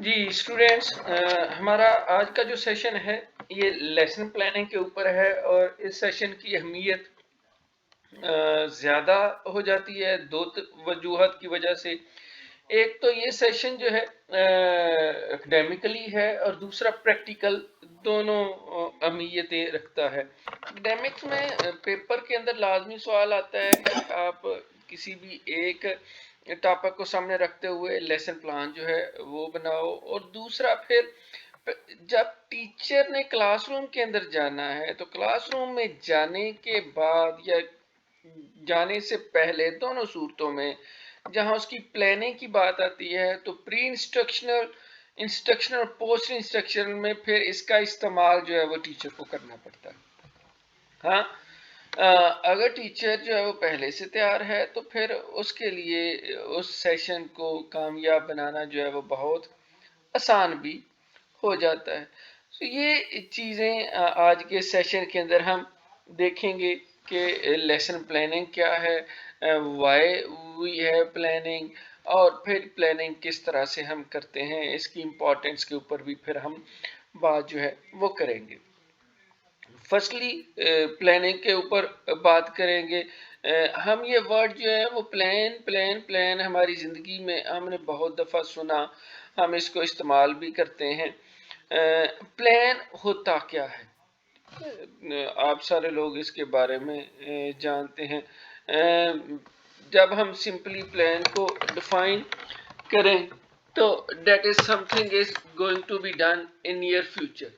جی students, ہمارا آج کا جو سیشن ہے یہ لیسن پلاننگ کے اوپر ہے، اور اس سیشن کی اہمیت زیادہ ہو جاتی ہے دو وجوہات کی وجہ سے۔ ایک تو یہ سیشن جو ہے اکیڈیمکلی ہے، اور دوسرا پریکٹیکل، دونوں اہمیتیں رکھتا ہے۔ اکیڈیمکس میں پیپر کے اندر لازمی سوال آتا ہے کہ آپ کسی بھی ایک ٹاپک کو سامنے رکھتے ہوئے لیسن پلان جو ہے وہ بناؤ، اور دوسرا پھر جب ٹیچر نے کلاس روم کے اندر جانا ہے تو کلاس روم میں جانے کے بعد یا جانے سے پہلے دونوں صورتوں میں جہاں اس کی پلاننگ کی بات آتی ہے تو پری انسٹرکشنل اور پوسٹ انسٹرکشنل میں پھر اس کا استعمال جو ہے وہ ٹیچر کو کرنا پڑتا ہے۔ ہاں، اگر ٹیچر جو ہے وہ پہلے سے تیار ہے تو پھر اس کے لیے اس سیشن کو کامیاب بنانا جو ہے وہ بہت آسان بھی ہو جاتا ہے۔ تو یہ چیزیں آج کے سیشن کے اندر ہم دیکھیں گے کہ لیسن پلاننگ کیا ہے، وائی وی ہے پلاننگ، اور پھر پلاننگ کس طرح سے ہم کرتے ہیں، اس کی امپورٹنس کے اوپر بھی پھر ہم بات جو ہے وہ کریں گے۔ فرسٹلی پلاننگ کے اوپر بات کریں گے۔ ہم یہ ورڈ جو ہے وہ پلان ہماری زندگی میں ہم نے بہت دفعہ سنا، ہم اس کو استعمال بھی کرتے ہیں۔ پلان ہوتا کیا ہے؟ آپ سارے لوگ اس کے بارے میں جانتے ہیں۔ جب ہم سمپلی پلان کو ڈیفائن کریں تو that is something is going to be done in near future۔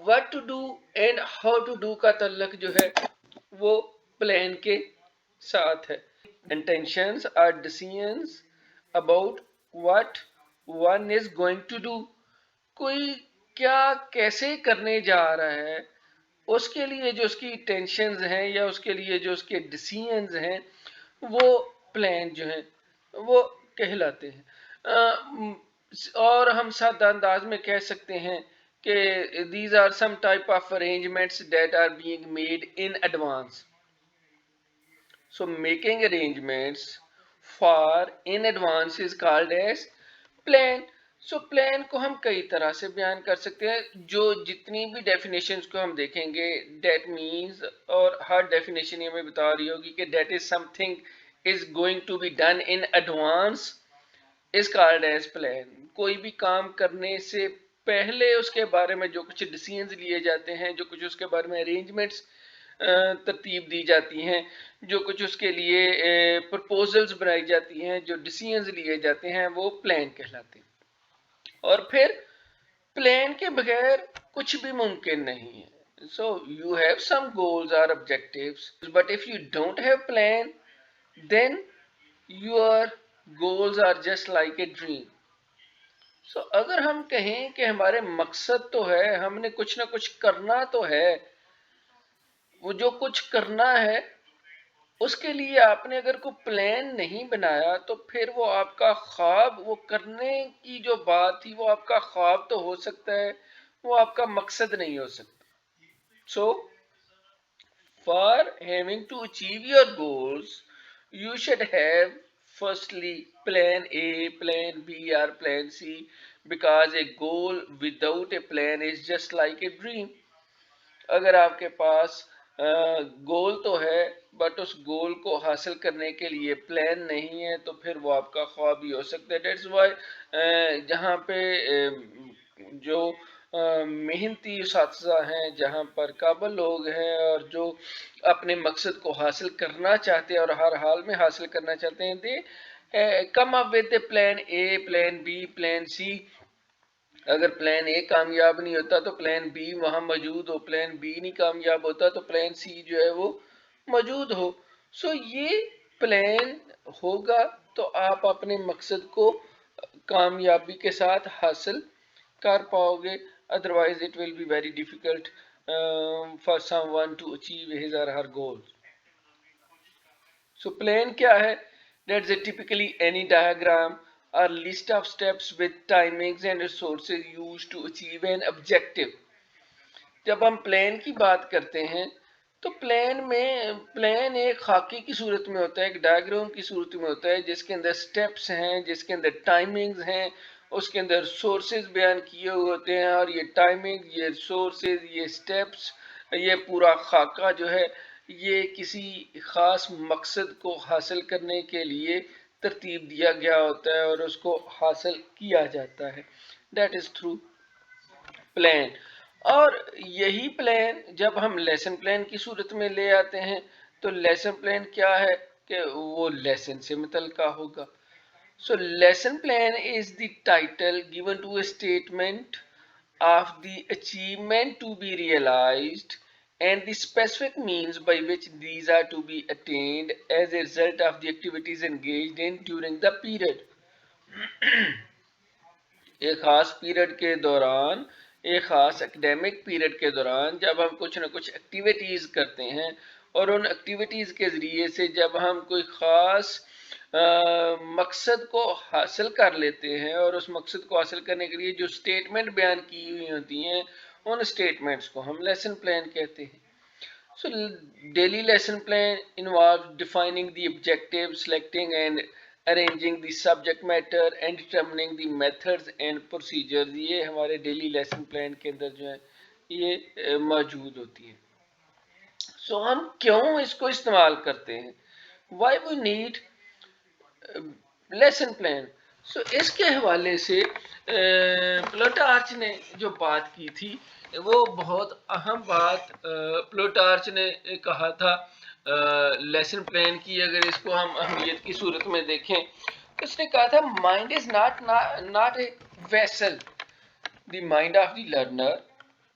what to do and how to do کا تعلق جو ہے وہ پلان کے ساتھ ہے۔ intentions are decisions about what one is going to do۔ کوئی کیا کیسے کرنے جا رہا ہے، اس کے لیے جو اس کی ٹینشنز ہیں یا اس کے لیے جو اس کے ڈیسیژنز ہیں وہ پلان جو ہیں وہ کہلاتے ہیں۔ اور ہم سادہ انداز میں کہہ سکتے ہیں کہ these are some type of arrangements that are being made in advance۔ So making arrangements for in advance is called as plan۔ So plan کو ہم کئی طرح سے بیان کر سکتے ہیں، جو جتنی بھی ڈیفینیشنز کو ہم دیکھیں گے دیٹ مینز، اور ہر ڈیفینیشن یہ ہمیں بتا رہی ہوگی کہ that is something is going to be done in advance is called as plan. کوئی بھی کام کرنے سے پہلے اس کے بارے میں جو کچھ ڈیسیژنز لیے جاتے ہیں، جو کچھ اس کے بارے میں ارینجمنٹس ترتیب دی جاتی ہیں، جو کچھ اس کے لیے پرپوزلز بنائی جاتی ہیں، جو ڈیسیژنز لیے جاتے ہیں، وہ پلان کہلاتے ہیں۔ اور پھر پلان کے بغیر کچھ بھی ممکن نہیں ہے۔ So you have some goals or objectives, but if you don't have plan, then your goals are just like a dream۔ So اگر ہم کہیں کہ ہمارے مقصد تو ہے، ہم نے کچھ نہ کچھ کرنا تو ہے، وہ جو کچھ کرنا ہے اس کے لیے آپ نے اگر کوئی پلان نہیں بنایا تو پھر وہ آپ کا خواب، وہ کرنے کی جو بات تھی وہ آپ کا خواب تو ہو سکتا ہے، وہ آپ کا مقصد نہیں ہو سکتا۔ So for having to achieve your goals you should have firstly plan A, plan B or plan C, because a goal without a plan is just like a dream۔ اگر آپ کے پاس گول تو ہے بٹ اس گول کو حاصل کرنے کے لیے پلان نہیں ہے تو پھر وہ آپ کا خواب ہی ہو سکتا ہے۔ دیٹس وائی جہاں پہ جو محنتی اساتذہ ہیں، جہاں پر قابل لوگ ہیں اور جو اپنے مقصد کو حاصل کرنا چاہتے ہیں اور ہر حال میں حاصل کرنا چاہتے ہیں، they come up with plan A, plan B, plan C. اگر پلان اے کامیاب نہیں ہوتا تو پلان بی وہاں موجود ہو، پلان بی نہیں کامیاب ہوتا تو پلان سی جو ہے وہ موجود ہو۔ سو یہ پلان ہوگا تو آپ اپنے مقصد کو کامیابی کے ساتھ حاصل کر پاؤ گے، otherwise it will be very difficult for someone to achieve his or her goals۔ So plan کیا ہے؟ That's a typically any diagram or list of steps with timings and resources used to achieve an objective۔ جب ہم plan کی بات کرتے ہیں تو plan ایک خاکے کی صورت میں ہوتا ہے، ایک ڈائیگرام کی صورت میں ہوتا ہے، جس کے اندر سٹیپس ہیں، جس کے اندر ٹائمنگز ہیں، اس کے اندر سورسز بیان کیے ہوئے ہوتے ہیں، اور یہ ٹائمنگ، یہ سورسز، یہ سٹیپس، یہ پورا خاکہ جو ہے یہ کسی خاص مقصد کو حاصل کرنے کے لیے ترتیب دیا گیا ہوتا ہے اور اس کو حاصل کیا جاتا ہے. That is through plan. اور یہی پلان جب ہم لیسن پلان کی صورت میں لے آتے ہیں تو لیسن پلان کیا ہے کہ وہ لیسن سے متعلقہ ہوگا. So lesson plan is the title given to a statement of the achievement to be realized and the specific means by which these are to be attained as a result of the activities engaged in during the period. ایک خاص period کے دوران، ایک خاص academic period کے دوران جب ہم کچھ نہ کچھ ایکٹیویٹیز کرتے ہیں اور ان ایکٹیویٹیز کے ذریعے سے جب ہم کوئی خاص مقصد کو حاصل کر لیتے ہیں اور اس مقصد کو حاصل کرنے کے لیے جو سٹیٹمنٹ بیان کی ہوئی ہوتی ہیں ان سٹیٹمنٹس کو ہم لیسن پلان کہتے ہیں. So daily lesson plan involves defining the objective, selecting and arranging the subject matter and determining the methods and procedures. یہ ہمارے ڈیلی لیسن پلان کے اندر جو ہے یہ موجود ہوتی ہیں. سو ہم کیوں اس کو استعمال کرتے ہیں؟ Why we need lesson plan. So اس کے حوالے سے پلوٹارچ نے جو بات کی تھی وہ بہت اہم بات پلوٹارچ نے کہا تھا لیسن پلان کی. اگر اس کو ہم اہمیت کی صورت میں دیکھیں تو اس نے کہا تھا mind is not a vessel. The mind of the learner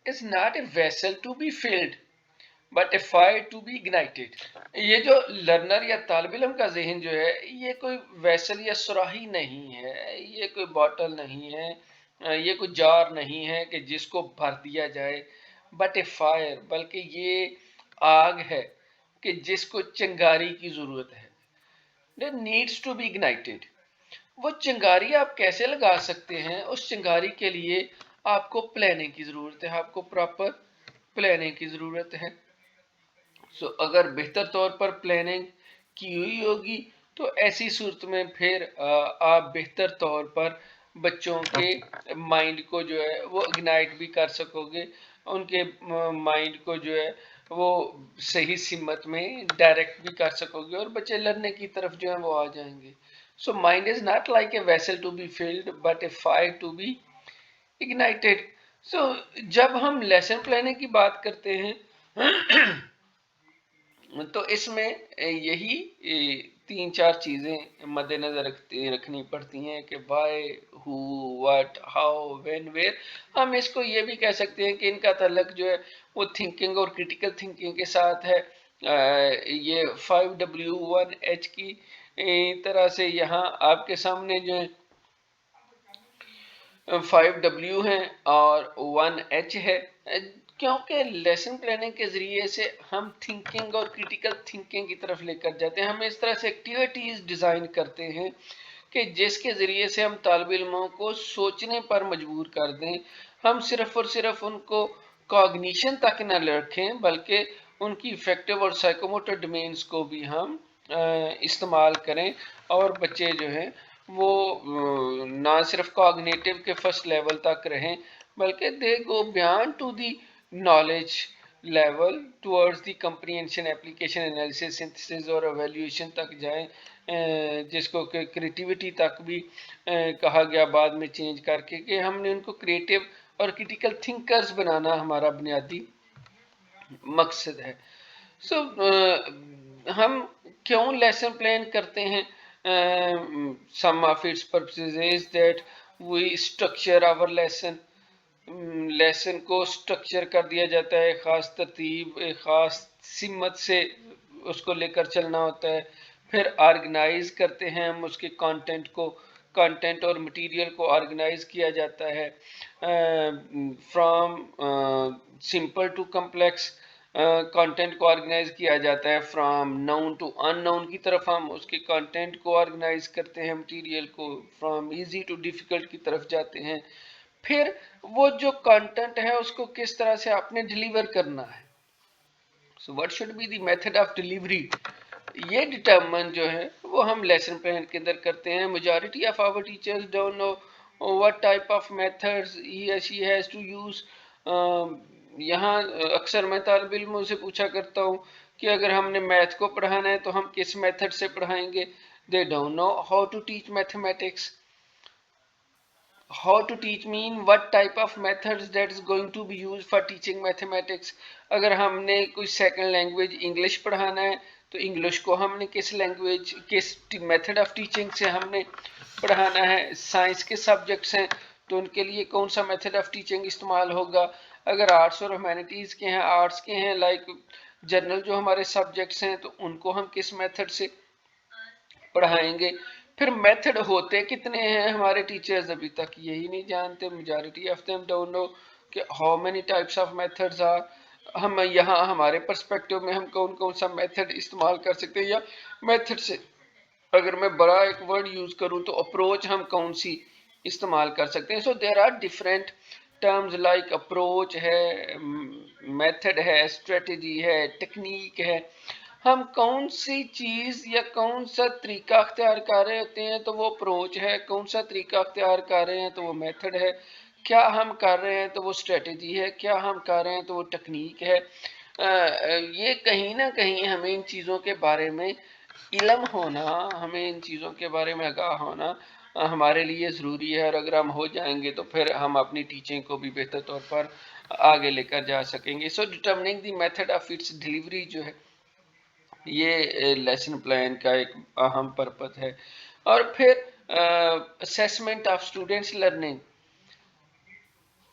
is not a vessel to be filled but a fire to be ignited. یہ جو لرنر یا طالب علم کا ذہن جو ہے یہ کوئی ویسل یا سراہی نہیں ہے، یہ کوئی باٹل نہیں ہے، یہ کوئی جار نہیں ہے کہ جس کو بھر دیا جائے، بٹ اے فائر، بلکہ یہ آگ ہے کہ جس کو چنگاری کی ضرورت ہے. That needs to be ignited. وہ چنگاری آپ کیسے لگا سکتے ہیں؟ اس چنگاری کے لیے آپ کو پلاننگ کی ضرورت ہے، آپ کو پراپر پلاننگ کی ضرورت ہے. سو اگر بہتر طور پر پلاننگ کی ہوئی ہوگی تو ایسی صورت میں پھر آپ بہتر طور پر بچوں کے مائنڈ کو جو ہے وہ اگنائٹ بھی کر سکو گے، ان کے مائنڈ کو جو ہے وہ صحیح سمت میں ڈائریکٹ بھی کر سکو گے اور بچے لڑنے کی طرف جو ہے وہ آ جائیں گے. So mind is not like a vessel to be filled but a fire to be ignited. So جب ہم لیسن پلاننگ کی بات کرتے ہیں تو اس میں یہی 3-4 چیزیں مد نظر رکھنی پڑتی ہیں کہ why, who, what, how, when, where. ہم اس کو یہ بھی کہہ سکتے ہیں کہ ان کا تعلق جو ہے وہ تھنکنگ اور کریٹیکل تھنکنگ کے ساتھ ہے. یہ 5W1H کی طرح سے یہاں آپ کے سامنے جو ہے 5W ہیں اور 1H ہے، کیونکہ لیسن پلاننگ کے ذریعے سے ہم تھنکنگ اور کریٹیکل تھنکنگ کی طرف لے کر جاتے ہیں. ہم اس طرح سے ایکٹیویٹیز ڈیزائن کرتے ہیں کہ جس کے ذریعے سے ہم طالب علموں کو سوچنے پر مجبور کر دیں. ہم صرف اور صرف ان کو کوگنیشن تک نہ رکھیں بلکہ ان کی افیکٹو اور سائیکوموٹر ڈومینز کو بھی ہم استعمال کریں اور بچے جو ہیں وہ نہ صرف کوگنیٹو کے فرسٹ لیول تک رہیں بلکہ they go beyond to the knowledge level towards the comprehension, application, analysis, synthesis اور ایویلیویشن تک جائیں، جس کو کہ کریٹیوٹی تک بھی کہا گیا بعد میں چینج کر کے کہ ہم نے ان کو کریٹیو اور کریٹیکل تھنکرز بنانا ہمارا بنیادی مقصد ہے. سو ہم کیوں لیسن پلان کرتے ہیں؟ some of its purposes is that we structure our lesson. Lesson کو سٹرکچر کر دیا جاتا ہے، خاص ترتیب، خاص سمت سے اس کو لے کر چلنا ہوتا ہے. پھر آرگنائز کرتے ہیں ہم اس کے کانٹینٹ اور مٹیریل کو آرگنائز کیا جاتا ہے from simple to complex. Content کو آرگنائز کیا جاتا ہے فرام نون ٹو ان نون کی طرف ہم اس کے کانٹینٹ کو آرگنائز کرتے ہیں، مٹیریل کو فرام ایزی ٹو ڈیفیکلٹ کی طرف جاتے ہیں. پھر وہ جو کانٹینٹ ہے اس کو کس طرح سے آپ نے ڈیلیور کرنا ہے. So what should be the method of delivery? یہ ڈٹرمن جو ہے وہ ہم لیسن پلان کے اندر کرتے ہیں. majority of our teachers don't know what type of methods he or she has to use. یہاں اکثر میں طالب علموں سے پوچھا کرتا ہوں کہ اگر ہم نے میتھ کو پڑھانا ہے تو ہم کس میتھڈ سے پڑھائیں گے. they don't know how to teach mathematics. How to teach mean what type of methods that is going to be used for teaching mathematics. اگر ہم نے کوئی سیکنڈ لینگویج انگلش پڑھانا ہے تو انگلش کو ہم نے کس لینگویج کس میتھڈ آف ٹیچنگ سے ہم نے پڑھانا ہے. سائنس کے سبجیکٹس ہیں تو ان کے لیے کون سا میتھڈ آف ٹیچنگ استعمال ہوگا. اگر آرٹس اور ہیومینٹیز کے ہیں آرٹس کے ہیں لائک جنرل جو ہمارے سبجیکٹس ہیں تو ان کو ہم کس میتھڈ سے پڑھائیں گے. پھر میتھڈ ہوتے کتنے ہیں ہمارے ٹیچرز ابھی تک یہی نہیں جانتے. Majority of them don't know کہ how many types of methods are. ہم یہاں ہمارے پرسپیکٹو میں ہم کون کون سا میتھڈ استعمال کر سکتے ہیں یا میتھڈ سے اگر میں بڑا ایک ورڈ یوز کروں تو اپروچ ہم کون سی استعمال کر سکتے ہیں. So there are different terms like approach ہے میتھڈ ہے اسٹریٹجی ہے ٹیکنیک ہے. ہم کون سی چیز یا کون سا طریقہ اختیار کر رہے ہوتے ہیں تو وہ اپروچ ہے. کون سا طریقہ اختیار کر رہے ہیں تو وہ میتھڈ ہے. کیا ہم کر رہے ہیں تو وہ اسٹریٹجی ہے. کیا ہم کر رہے ہیں تو وہ ٹیکنیک ہے. یہ کہیں نہ کہیں ہمیں ان چیزوں کے بارے میں علم ہونا ہمیں ان چیزوں کے بارے میں آگاہ ہونا ہمارے لیے ضروری ہے. اور اگر ہم ہو جائیں گے تو پھر ہم اپنی ٹیچنگ کو بھی بہتر طور پر آگے لے کر جا سکیں گے. So determining the method of its delivery جو ہے یہ لیسن پلان کا ایک اہم پرپس ہے. اور پھر assessment of students learning.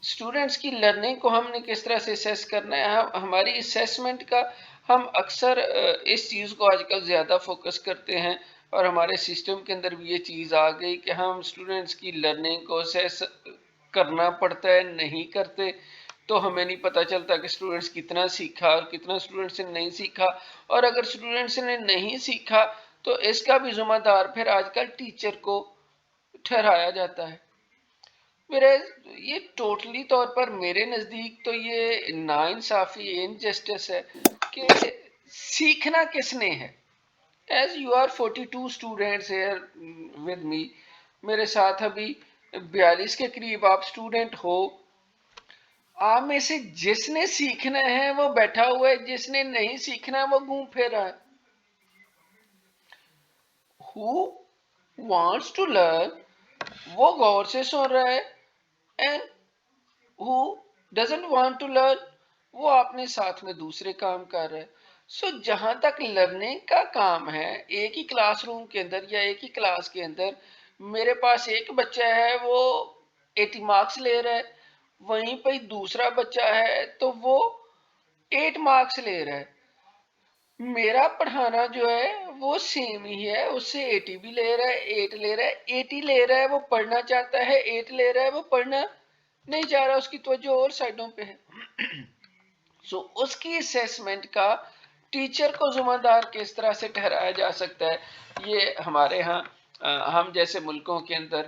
Students کی لرننگ کو ہم نے کس طرح سے اسیس کرنا ہے. ہماری اسیسمنٹ کا ہم اکثر اس چیز کو آج کل زیادہ فوکس کرتے ہیں اور ہمارے سسٹم کے اندر بھی یہ چیز آ گئی کہ ہم اسٹوڈینٹس کی لرننگ کو اسیس کرنا پڑتا ہے نہیں کرتے تو ہمیں نہیں پتہ چلتا کہ اسٹوڈینٹس کتنا سیکھا اور کتنا اسٹوڈینٹس نے نہیں سیکھا. اور اگر اسٹوڈینٹس نے نہیں سیکھا تو اس کا بھی ذمہ دار پھر آج کل ٹیچر کو ٹھہرایا جاتا ہے. یہ ٹوٹلی طور پر میرے نزدیک تو یہ ناانصافی انجسٹس ہے کہ سیکھنا کس نے ہے. As you are 42 students here with me میرے ساتھ ابھی 42 کے قریب آپ اسٹوڈینٹ ہو. آپ میں سے جس نے سیکھنا ہے وہ بیٹھا ہوا ہے جس نے نہیں سیکھنا ہے وہ گھوم پھر رہا ہے. Who wants to learn وہ غور سے سن رہا ہے and who doesn't want to learn وہ اپنے ساتھ میں دوسرے کام کر رہا ہے. سو جہاں تک لرننگ کا کام ہے ایک ہی کلاس روم کے اندر یا ایک ہی کلاس کے اندر میرے پاس ایک بچہ ہے وہ 80 مارکس لے رہا ہے وہیں پہ دوسرا بچہ ہے تو وہ 8 مارکس لے رہا ہے. میرا پڑھانا جو ہے وہ سیم ہی ہے اس سے 80 بھی لے رہا ہے 8 لے رہا ہے 80 لے رہا ہے وہ پڑھنا چاہتا ہے 8 لے رہا ہے وہ پڑھنا نہیں چاہ رہا اس کی توجہ اور سائڈوں پہ ہے. سو اس کی اسیسمنٹ کا ٹیچر کو ذمہ دار کس طرح سے ٹھہرایا جا سکتا ہے. یہ ہمارے ہاں ہم جیسے ملکوں کے اندر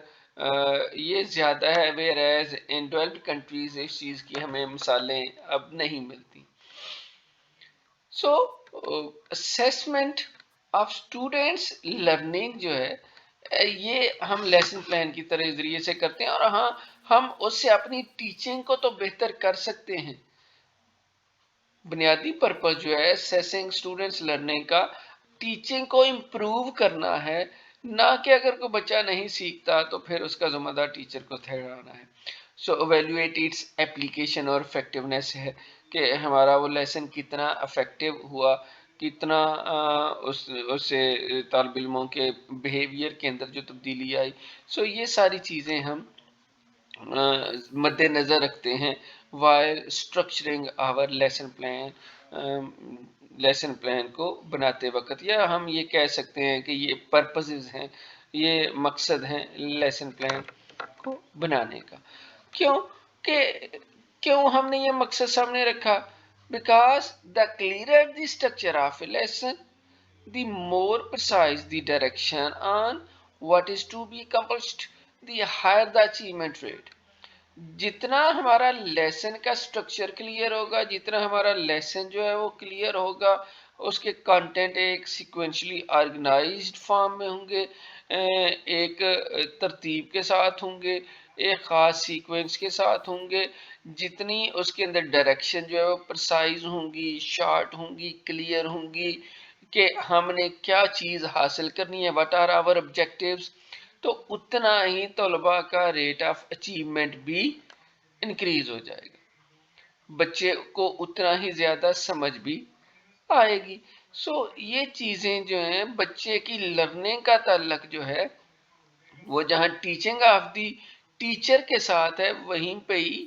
یہ زیادہ ہے whereas in developed countries اس چیز کی ہمیں مثالیں اب نہیں ملتی. So assessment of students learning جو ہے یہ ہم لیسن پلان کی طرح ذریعے سے کرتے ہیں اور ہاں ہم اس سے اپنی ٹیچنگ کو تو بہتر کر سکتے ہیں. بنیادی پرپس جو ہے اسیسنگ اسٹوڈینٹس لرننگ کا ٹیچنگ کو امپروو کرنا ہے نہ کہ اگر کوئی بچہ نہیں سیکھتا تو پھر اس کا ذمہ دار ٹیچر کو ٹھہرانا ہے. سو ایویلویٹ اٹس اپلیکیشن اور افیکٹونیس ہے کہ ہمارا وہ لیسن کتنا افیکٹو ہوا کتنا اس سے طالب علموں کے بیہیویئر کے اندر جو تبدیلی آئی. سو یہ ساری چیزیں ہم مد نظر رکھتے ہیں while structuring our lesson plan کو بناتے وقت. یا ہم یہ کہہ سکتے ہیں کہ یہ پرپسز ہیں یہ مقصد ہیں لیسن پلان کو بنانے کا. کیوں ہم نے یہ مقصد سامنے رکھا؟ because the clearer the structure of a lesson the more precise the direction on what is to be accomplished the higher the achievement rate. جتنا ہمارا لیسن کا سٹرکچر کلیئر ہوگا، جتنا ہمارا لیسن جو ہے وہ کلیئر ہوگا، اس کے کانٹینٹ ایک سیکوینشلی آرگنائزڈ فارم میں ہوں گے، ایک ترتیب کے ساتھ ہوں گے، ایک خاص سیکوینس کے ساتھ ہوں گے، جتنی اس کے اندر ڈائریکشن جو ہے وہ پرسائز ہوں گی، شارٹ ہوں گی، کلیئر ہوں گی کہ ہم نے کیا چیز حاصل کرنی ہے، واٹ آر آور آبجیکٹیوز، تو اتنا ہی طلباء کا ریٹ آف اچیومنٹ بھی انکریز ہو جائے گا، بچے کو اتنا ہی زیادہ سمجھ بھی آئے گی۔ سو یہ چیزیں جو ہیں بچے کی لرننگ کا تعلق جو ہے وہ جہاں ٹیچنگ آف دی ٹیچر کے ساتھ ہے، وہیں پہ ہی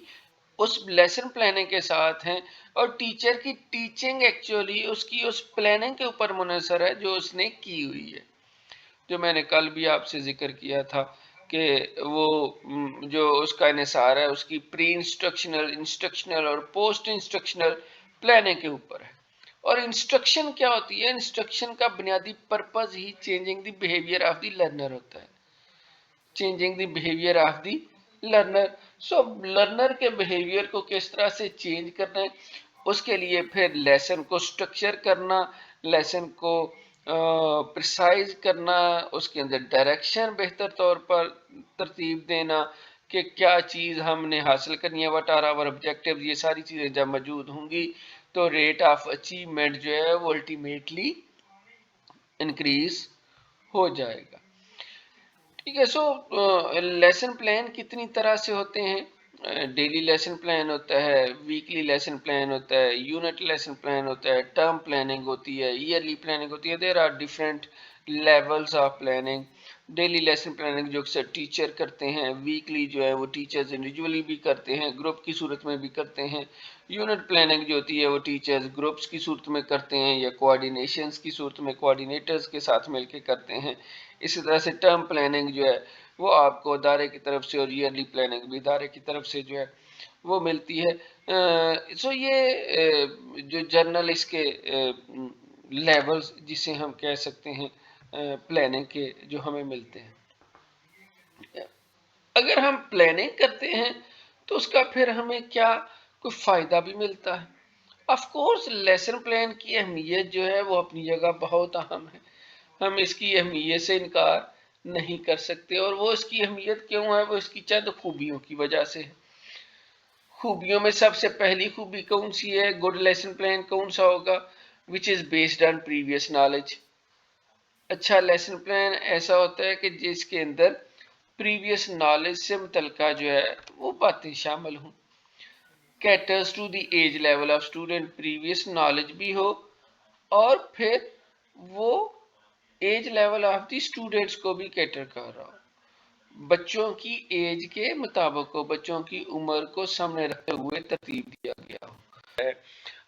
اس لیسن پلاننگ کے ساتھ ہیں، اور ٹیچر کی ٹیچنگ ایکچولی اس کی اس پلاننگ کے اوپر منحصر ہے جو اس نے کی ہوئی ہے، جو میں نے کل بھی آپ سے ذکر کیا تھا کہ وہ جو اس کا انحصار ہے اس کی پری انسٹرکشنل، انسٹرکشنل اور پوسٹ انسٹرکشنل پلاننگ کے اوپر ہے۔ اور انسٹرکشن کیا ہوتی ہے؟ انسٹرکشن کا بنیادی purpose he changing the behaviour of the learner ہوتا ہے، changing the behaviour of the learner. So learner کے بیہیویئر کو کس طرح سے چینج کرنا ہے، اس کے لیے پھر لیسن کو سٹرکچر کرنا، لیسن کو پرسائز کرنا، اس کے اندر ڈائریکشن بہتر طور پر ترتیب دینا کہ کیا چیز ہم نے حاصل کرنی ہے، واٹ آر آور آبجیکٹیو، یہ ساری چیزیں جب موجود ہوں گی تو ریٹ آف اچیومنٹ جو ہے وہ الٹیمیٹلی انکریز ہو جائے گا۔ ٹھیک ہے۔ سو لیسن پلان کتنی طرح سے ہوتے ہیں؟ ڈیلی لیسن پلان ہوتا ہے، ویکلی لیسن پلان ہوتا ہے، یونٹ لیسن پلان ہوتا ہے، ٹرم پلاننگ ہوتی ہے، ایئرلی پلاننگ ہوتی ہے۔ There are different levels of planning. Daily lesson planning جو اکثر ٹیچر کرتے ہیں، ویکلی جو ہے وہ ٹیچرز انڈیویجولی بھی کرتے ہیں، گروپ کی صورت میں بھی کرتے ہیں۔ یونٹ پلاننگ جو ہوتی ہے وہ ٹیچرز گروپس کی صورت میں کرتے ہیں یا کوآرڈینیشنز کی صورت میں کوآرڈینیٹرز کے ساتھ مل کے کرتے ہیں۔ اسی طرح سے ٹرم پلاننگ جو ہے وہ آپ کو ادارے کی طرف سے، اور ایئرلی پلاننگ بھی ادارے کی طرف سے جو ہے وہ ملتی ہے۔ سو یہ جو جرنل اس کے لیولز جسے ہم کہہ سکتے ہیں پلاننگ کے جو ہمیں ملتے ہیں۔ اگر ہم پلاننگ کرتے ہیں تو اس کا پھر ہمیں کیا کوئی فائدہ بھی ملتا ہے؟ آف کورس لیسن پلان کی اہمیت جو ہے وہ اپنی جگہ بہت اہم ہے، ہم اس کی اہمیت سے انکار نہیں کر سکتے، اور وہ اس کی اہمیت کیوں ہے؟ وہ اس کی چند خوبیوں کی وجہ سے ہے۔ خوبیوں میں سب سے پہلی خوبی کون سی ہے؟ گڈ لیسن پلان کون سا ہوگا؟ which is based on previous knowledge۔ اچھا لیسن پلان ایسا ہوتا ہے کہ جس کے اندر پریویس نالج سے متعلقہ جو ہے وہ باتیں شامل ہوں۔ caters to the age level of student، previous knowledge بھی ہو اور پھر وہ age level of the students کو بھی کیٹر کر رہا ہو، بچوں کی ایج کے مطابق ہو، بچوں کی عمر کو سامنے رکھتے ہوئے ترتیب دیا گیا ہو۔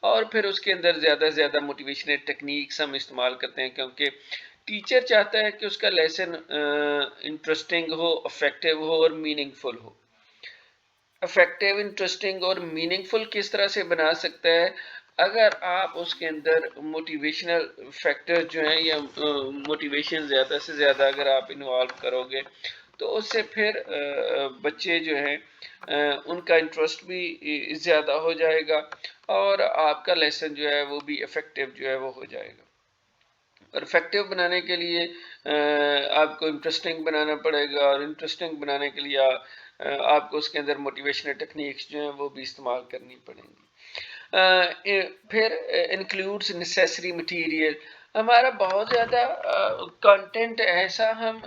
اور پھر اس کے اندر زیادہ سے زیادہ موٹیویشنل ٹیکنیکس ہم استعمال کرتے ہیں، کیونکہ ٹیچر چاہتا ہے کہ اس کا لیسن انٹرسٹنگ ہو، افیکٹو ہو اور میننگ فل ہو۔ افیکٹو، انٹرسٹنگ اور میننگ فل کس طرح سے بنا سکتا ہے؟ اگر آپ اس کے اندر موٹیویشنل فیکٹر جو ہیں یا موٹیویشن زیادہ سے زیادہ اگر آپ انوالو کرو گے تو اس سے پھر بچے جو ہیں ان کا انٹرسٹ بھی زیادہ ہو جائے گا، اور آپ کا لیسن جو ہے وہ بھی افیکٹو جو ہے وہ ہو جائے گا۔ اور افیکٹو بنانے کے لیے آپ کو انٹرسٹنگ بنانا پڑے گا، اور انٹرسٹنگ بنانے کے لیے آپ کو اس کے اندر موٹیویشنل ٹیکنیکس جو ہیں وہ بھی استعمال کرنی پڑیں گی۔ پھر انکلوڈس نیسیسری مٹیریل، ہمارا بہت زیادہ کنٹینٹ ایسا ہم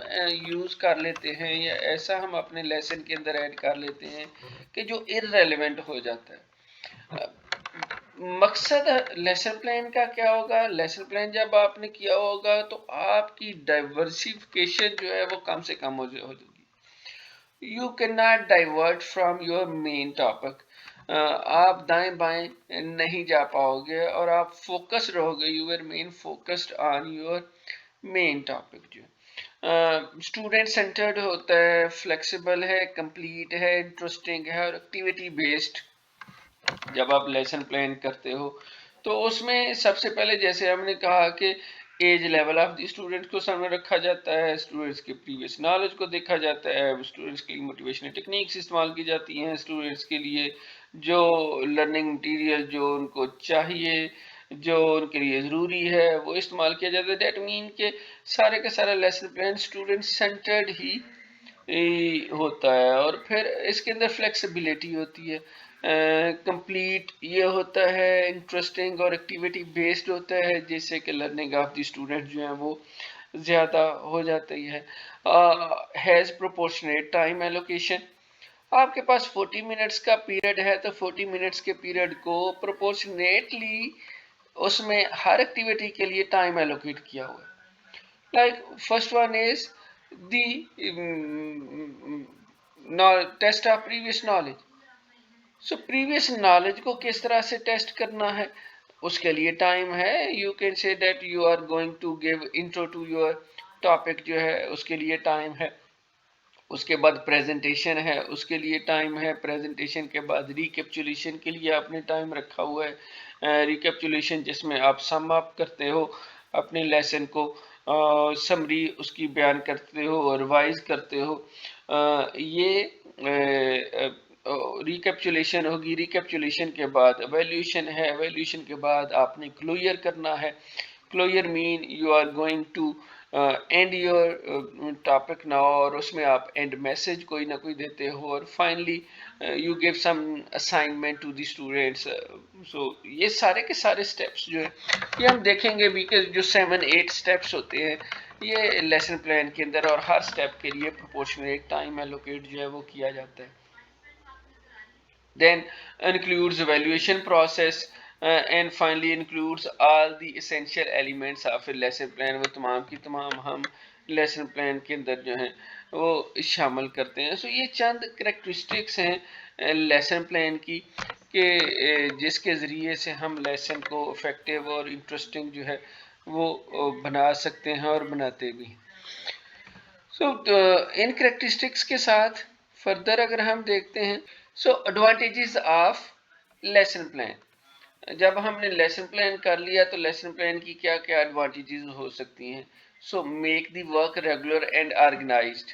یوز کر لیتے ہیں یا ایسا ہم اپنے لیسن کے اندر ایڈ کر لیتے ہیں کہ جو ارریلیونٹ ہو جاتا ہے۔ مقصد لیسن پلان کا کیا ہوگا؟ لیسن پلان جب آپ نے کیا ہوگا تو آپ کی ڈائیورسیفیکیشن جو ہے وہ کم سے کم ہو جائے گی۔ You can not divert from your main topic, آپ دائیں بائیں نہیں جا پاؤ گے اور آپ فوکس رہو گے، you are main focused on your main topic. جو اسٹوڈنٹ سینٹرڈ ہوتا ہے، فلیکسیبل ہے، کمپلیٹ ہے، انٹرسٹنگ ہے اور ایکٹیویٹی بیسڈ۔ جب آپ لیسن پلان کرتے ہو تو اس میں سب سے پہلے جیسے ہم نے کہا کہ age level of the student کو سامنے رکھا جاتا ہے، اسٹوڈنٹس کے پریویس نالج کو دیکھا جاتا ہے، اسٹوڈنٹس کے لیے موٹیویشنل ٹیکنیکس استعمال کی جاتی ہیں، اسٹوڈنٹس کے لیے جو لرننگ مٹیریل جو ان کو چاہیے، جو ان کے لیے ضروری ہے وہ استعمال کیا جاتا ہے. دیٹ مین کہ سارے کا سارا لیسن پلان اسٹوڈنٹ سینٹرڈ ہی ہوتا ہے. اور پھر اس کے اندر فلیکسیبلٹی ہوتی ہے، کمپلیٹ یہ ہوتا ہے، انٹرسٹنگ اور ایکٹیویٹی بیسڈ ہوتا ہے، جس سے کہ لرننگ آف دی اسٹوڈنٹ جو ہیں وہ زیادہ ہو جاتی ہے. Has proportionate time allocation. آپ کے پاس 40 منٹس کا پیریڈ ہے تو 40 منٹس کے پیریڈ کو پروپورشنیٹلی اس میں ہر ایکٹیویٹی کے لیے ٹائم ایلوکیٹ کیا ہوا ہے. Like first one is the test of previous knowledge. So previous knowledge کو کس طرح سے ٹیسٹ کرنا ہے، اس کے لیے ٹائم ہے. You can say that you are going to give intro to your topic جو ہے اس کے لیے ٹائم ہے. اس کے بعد پریزنٹیشن ہے، اس کے لیے ٹائم ہے. پریزنٹیشن کے بعد ریکیپچولیشن کے لیے آپ نے ٹائم رکھا ہوا ہے. ریکیپچولیشن جس میں آپ سم اپ کرتے ہو اپنے لیسن کو، سمری اس کی بیان کرتے ہو اور ریوائز کرتے ہو. یہ ریکیپچولیشن ہوگی. ریکیپچولیشن کے بعد ایویلیوشن ہے. ایویلیوشن کے بعد آپ نے کلوئر کرنا ہے. Closure mean you are going to end your topic now, اور اس میں آپ اینڈ میسج کوئی نہ کوئی دیتے ہو. اور finally you give some assignment to the students. So یہ سارے کے سارے اسٹیپس جو ہے یہ ہم دیکھیں گے، بیکاز جو 7-8 اسٹیپس ہوتے ہیں یہ لیسن پلان کے اندر، اور ہر اسٹیپ کے لیے پروپورشنیٹ ٹائم ایلوکیٹ جو ہے وہ کیا جاتا ہے. Then includes evaluation process and finally includes all the essential elements of a lesson plan. وہ تمام کی تمام ہم لیسن پلان کے اندر جو ہیں وہ شامل کرتے ہیں. سو یہ چند کریکٹرسٹکس ہیں لیسن پلان کی کہ جس کے ذریعے سے ہم لیسن کو افیکٹو اور انٹرسٹنگ جو ہے وہ بنا سکتے ہیں اور بناتے بھی ہیں. سو ان کریکٹرسٹکس کے ساتھ فردر اگر ہم دیکھتے ہیں، so advantages of lesson plan. جب ہم نے لیسن پلان کر لیا تو لیسن پلان کی کیا کیا ایڈوانٹیجز ہو سکتی ہیں. So make the work regular and organised.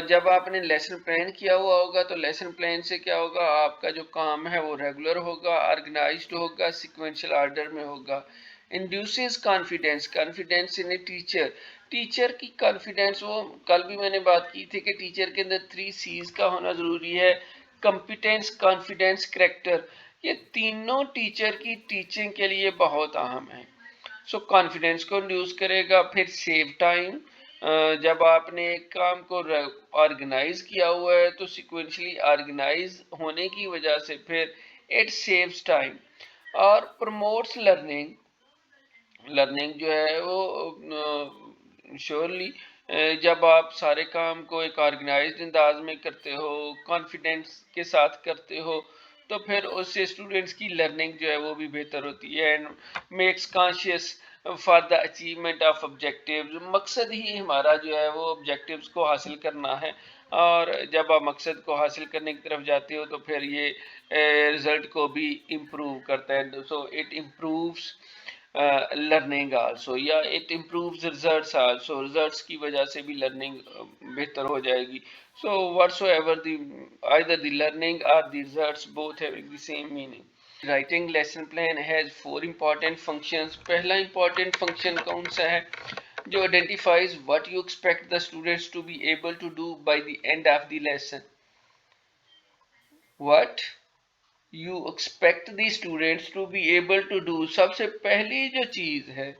جب آپ نے لیسن پلان کیا ہوا ہوگا تو لیسن پلان سے کیا ہوگا، آپ کا جو کام ہے وہ ریگولر ہوگا، آرگنائزڈ ہوگا، سیکوینشل آرڈر میں ہوگا. Induces confidence. Confidence in a teacher. Teacher کی کانفیڈینس، وہ کل بھی میں نے بات کی تھی کہ ٹیچر کے اندر 3 C's کا ہونا ضروری ہے: کمپیٹنس، کانفیڈینس، کریکٹر. یہ تینوں ٹیچر کی ٹیچنگ کے لیے بہت اہم ہیں. سو کانفیڈینس کو انڈیوس کرے گا. پھر سیو ٹائم. جب آپ نے ایک کام کو آرگنائز کیا ہوا ہے تو سیکوینشلی آرگنائز ہونے کی وجہ سے پھر اٹ سیوز ٹائم. اور پروموٹس لرننگ. لرننگ جو ہے وہ شیورلی جب آپ سارے کام کو ایک آرگنائزڈ انداز میں کرتے ہو، کانفیڈنس کے ساتھ کرتے ہو، تو پھر اس سے اسٹوڈنٹس کی لرننگ جو ہے وہ بھی بہتر ہوتی ہے. And Max conscious for the achievement of objectives. مقصد ہی ہمارا جو ہے وہ آبجیکٹیوز کو حاصل کرنا ہے، اور جب آپ مقصد کو حاصل کرنے کی طرف جاتے ہو تو پھر یہ رزلٹ کو بھی امپروو کرتا ہے. So it improves learning also, یا it improves results also. Results کی وجہ سے بھی لرننگ بہتر ہو جائے گی. So whatsoever either the learning or the results, both having the same meaning. Writing lesson plan has 4 important functions. پہلا important function کون سا ہے؟ جو identifies what you expect the students to be able to do by the end of the lesson. What you expect the students to be able to do. سب سے پہلی جو چیز ہے،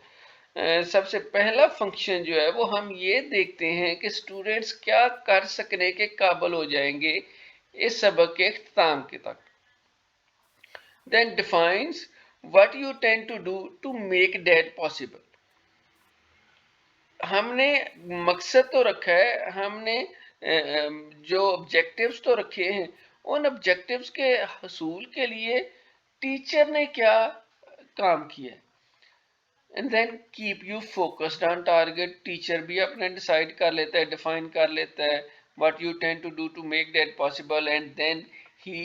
سب سے پہلا فنکشن جو ہے وہ ہم یہ دیکھتے ہیں کہ اسٹوڈینٹس کیا کر سکنے کے قابل ہو جائیں گے اس سبق کے اختتام کے تک. Then defines what you tend to do to make that possible. ہم نے مقصد تو رکھا ہے، ہم نے جو آبجیکٹیوز تو رکھے ہیں، ان آبجیکٹیوز کے حصول کے لیے ٹیچر نے کیا کام کیا. And then keep you focused on target. Teacher بھی اپنے ڈیسائیڈ کر لیتا ہے، ڈیفائن کر لیتا ہے what you tend to do to make that possible, and then he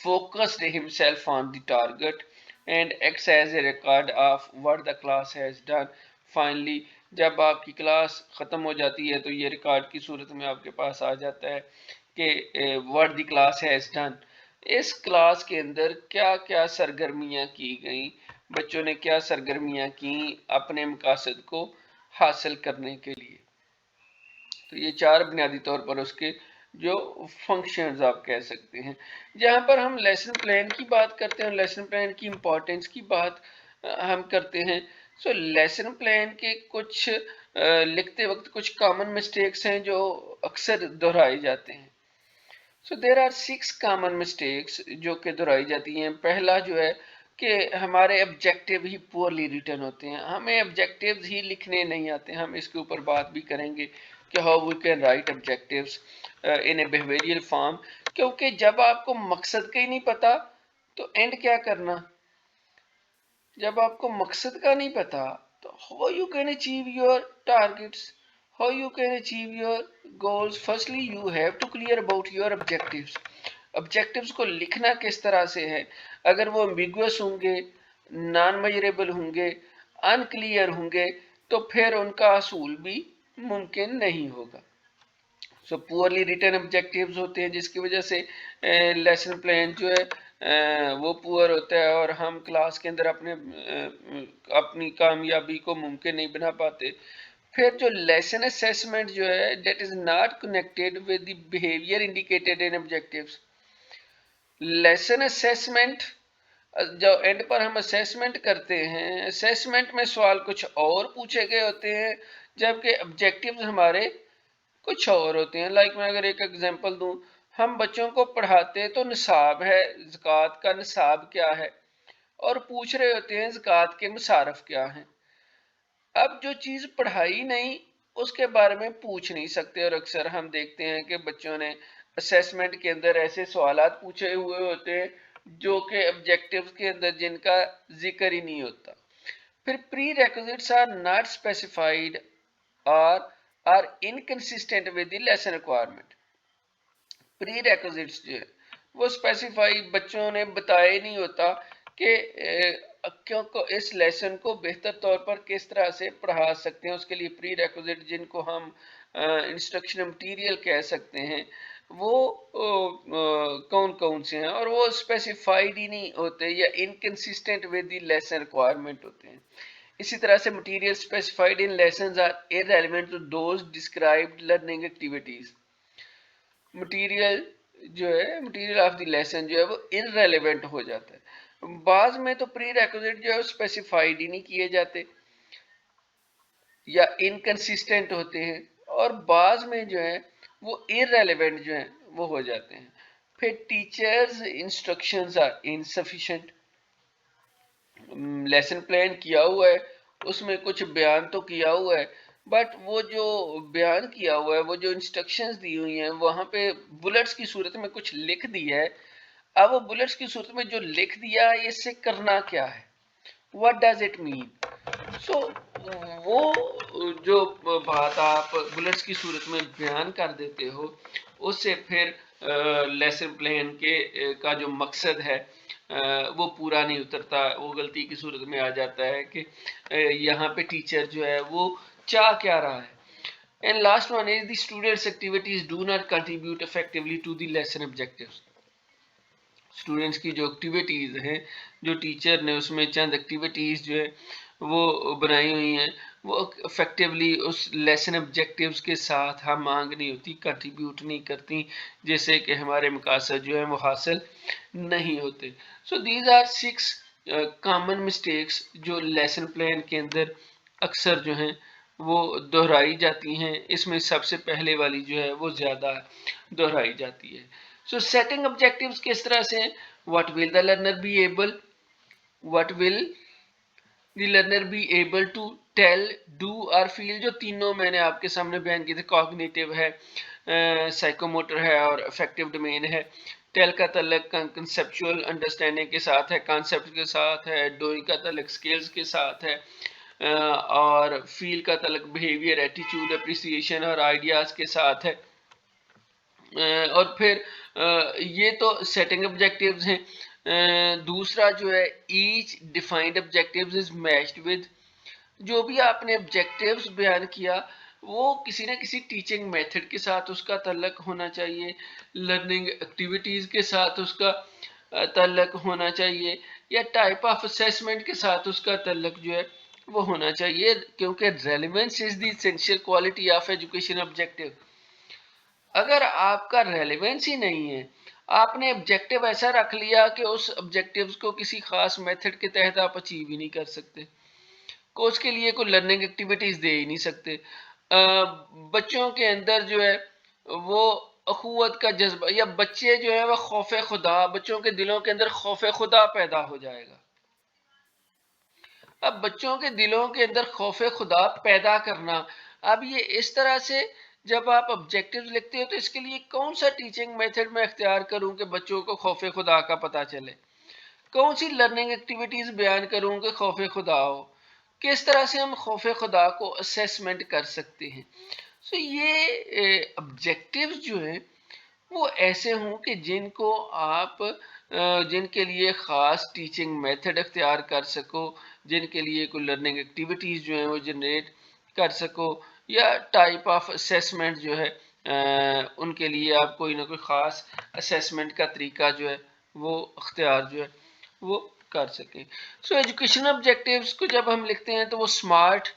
focused himself on the target. and acts as a record of what the class has done. Finally, جب آپ کی class ختم ہو جاتی ہے تو یہ ریکارڈ کی صورت میں آپ کے پاس آ جاتا ہے کہ what the class has done. اس کلاس کے اندر کیا کیا سرگرمیاں کی گئیں، بچوں نے کیا سرگرمیاں کی اپنے مقاصد کو حاصل کرنے کے لیے. تو یہ چار بنیادی طور پر اس کے جو فنکشنز آپ کہہ سکتے ہیں. جہاں پر ہم لیسن پلان کی بات کرتے ہیں، لیسن پلان کی امپورٹنس کی بات ہم کرتے ہیں. سو لیسن پلان کے کچھ لکھتے وقت کچھ کامن مسٹیکس ہیں جو اکثر دہرائے جاتے ہیں. So there are 6 common mistakes جو کہ دہرائی جاتی ہیں. پہلا جو ہے کہ ہمارے آبجیکٹیو ہی پورلی ریٹن ہوتے ہیں، ہمیں آبجیکٹیوز ہی لکھنے نہیں آتے. ہم اس کے اوپر بات بھی کریں گے کہ how we can write objectives in a behavioural form. کیونکہ جب آپ کو مقصد کا ہی نہیں پتا تو اینڈ کیا کرنا. جب آپ کو مقصد کا نہیں پتا تو how you can achieve your targets, how you can achieve your goals. Firstly you have to clear about your objectives. objectives کو لکھنا کس طرح سے ہے. اگر وہ ambiguous ہوں گے، نان میجریبل ہوں گے، unclear ہوں گے تو پھر ان کا حصول بھی ممکن نہیں ہوگا. سو پورلی ریٹن آبجیکٹیوز ہوتے ہیں جس کی وجہ سے لیسن پلان جو ہے وہ پور ہوتا ہے اور ہم کلاس کے اندر اپنی کامیابی کو ممکن نہیں بنا پاتے. پھر جو لیسن اسیسمنٹ جو ہے that is not connected with the behaviour indicated in objectives. Lesson assessment جو اینڈ پر ہم اسیسمنٹ کرتے ہیں، اسیسمنٹ میں سوال کچھ اور پوچھے گئے ہوتے ہیں جبکہ آبجیکٹیوز ہمارے کچھ اور ہوتے ہیں. لائک میں اگر ایک ایگزامپل دوں، ہم بچوں کو پڑھاتے تو نصاب ہے، زکوٰۃ کا نصاب کیا ہے، اور پوچھ رہے ہوتے ہیں زکوٰۃ کے مصارف کیا ہیں. اب جو چیز پڑھائی نہیں اس کے بارے میں پوچھ نہیں سکتے، اور اکثر ہم دیکھتے ہیں کہ بچوں نے اسیسمنٹ کے اندر ایسے سوالات پوچھے ہوئے ہوتے ہیں جو کہ آبجیکٹیوز کے اندر جن کا ذکر ہی نہیں ہوتا. پھر prerequisites are not specified اور are inconsistent with the lesson requirement. Prerequisites جو ہے وہ اسپیسیفائی بچوں نے بتایا نہیں ہوتا کہ اس لیسن کو بہتر طور پر کس طرح سے پڑھا سکتے ہیں. اس کے لیے پری ریکوزٹ جن کو ہم انسٹرکشن مٹیریل کہہ سکتے ہیں وہ کون کون سے ہیں، اور وہ اسپیسیفائڈ ہی نہیں ہوتے یا inconsistent with the lesson requirement ہوتے ہیں. اسی طرح سے material specified in lessons are irrelevant to those described learning activities. Material جو ہے مٹیریل آف دی لیسن جو ہے وہ irrelevant ہو جاتا ہے. بعض میں تو پری ریکوزٹ جو ہے اسپیسیفائڈ ہی نہیں کیے جاتے یا انکنسسٹنٹ ہوتے ہیں، اور بعض میں جو ہے وہ irrelevant جو ہیں وہ ہو جاتے ہیں. پھر teachers instructions are insufficient. Lesson plan کیا ہوا ہے، اس میں کچھ بیان تو کیا ہوا ہے، بٹ وہ جو بیان کیا ہوا ہے، وہ جو انسٹرکشنز دی ہوئی ہیں وہاں پہ بلٹس کی صورت میں کچھ لکھ دیا ہے. اب وہ بلٹس کی صورت میں جو لکھ دیا ہے اس سے کرنا کیا ہے، what does it mean. سو وہ جو بات آپ بلٹس کی صورت میں بیان کر دیتے ہو اس سے پھر لیسن پلان کا جو مقصد ہے وہ پورا نہیں اترتا. وہ غلطی کی صورت میں آ جاتا ہے کہ یہاں پہ ٹیچر جو ہے وہ چاہ کیا رہا ہے. And last one is the students' activities do not contribute effectively to the lesson objectives. Students کی جو ایکٹیویٹیز ہیں جو ٹیچر نے اس میں چند ایکٹیویٹیز جو ہے وہ بنائی ہوئی ہیں وہ افیکٹولی اس لیسن آبجیکٹیوز کے ساتھ ہم آہنگ نہیں ہوتی، کنٹریبیوٹ نہیں کرتی، جس سے کہ ہمارے مقاصد جو ہیں وہ حاصل نہیں ہوتے. So these are 6 common mistakes جو لیسن پلان کے اندر اکثر جو ہیں وہ دہرائی جاتی ہیں. اس میں سب سے پہلے والی جو ہے وہ زیادہ دہرائی جاتی ہے. So setting objectives کس طرح سے ہیں؟ What will the learner be able to tell, do or feel. جو تینوں میں نے آپ کے سامنے بیان کی تھے، cognitive ہے، psychomotor ہے اور affective domain ہے. tell کا تعلق conceptual understanding کے ساتھ ہے، concept کے ساتھ ہے، doing کا تعلق skills کے ساتھ ہے، اور feel کا تعلق behavior, attitude, appreciation اور ideas کے ساتھ ہے. اور پھر یہ تو سیٹنگ آبجیکٹیوز ہیں. دوسرا جو ہے each defined objectives is matched with, جو بھی آپ نے آبجیکٹیوز بیان کیا وہ کسی نہ کسی ٹیچنگ میتھڈ کے ساتھ اس کا تعلق ہونا چاہیے، لرننگ ایکٹیویٹیز کے ساتھ اس کا تعلق ہونا چاہیے، یا ٹائپ آف اسیسمنٹ کے ساتھ اس کا تعلق جو ہے وہ ہونا چاہیے، کیونکہ relevance is the essential quality of education objective. اگر آپ کا ریلیونس ہی نہیں ہے، آپ نے آبجیکٹیو ایسا رکھ لیا کہ اس آبجیکٹیوز کو کسی خاص میتھڈ کے تحت آپ اچیو ہی نہیں کر سکتے، کو اس کے لیے کوئی لرننگ ایکٹیویٹیز دے ہی نہیں سکتے، بچوں کے اندر جو ہے وہ اخوت کا جذبہ، یا بچے جو ہے وہ خوف خدا، بچوں کے دلوں کے اندر خوف خدا پیدا ہو جائے گا۔ اب بچوں کے دلوں کے اندر خوف خدا پیدا کرنا، اب یہ اس طرح سے جب آپ آبجیکٹیو لکھتے ہو تو اس کے لیے کون سا ٹیچنگ میتھڈ میں اختیار کروں کہ بچوں کو خوف خدا کا پتہ چلے، کون سی لرننگ ایکٹیویٹیز بیان کروں کہ خوف خدا ہو، کس طرح سے ہم خوف خدا کو اسیسمنٹ کر سکتے ہیں۔ سو یہ آبجیکٹیو جو ہیں وہ ایسے ہوں کہ جن کو آپ جن کے لیے خاص ٹیچنگ میتھڈ اختیار کر سکو، جن کے لیے کوئی لرننگ ایکٹیویٹیز جو ہیں وہ جنریٹ کر سکو، یا ٹائپ آف اسیسمنٹ جو ہے ان کے لیے آپ کوئی نہ کوئی خاص اسیسمنٹ کا طریقہ جو ہے وہ اختیار جو ہے وہ کر سکیں۔ سو ایجوکیشن آبجیکٹیوز کو جب ہم لکھتے ہیں تو وہ سمارٹ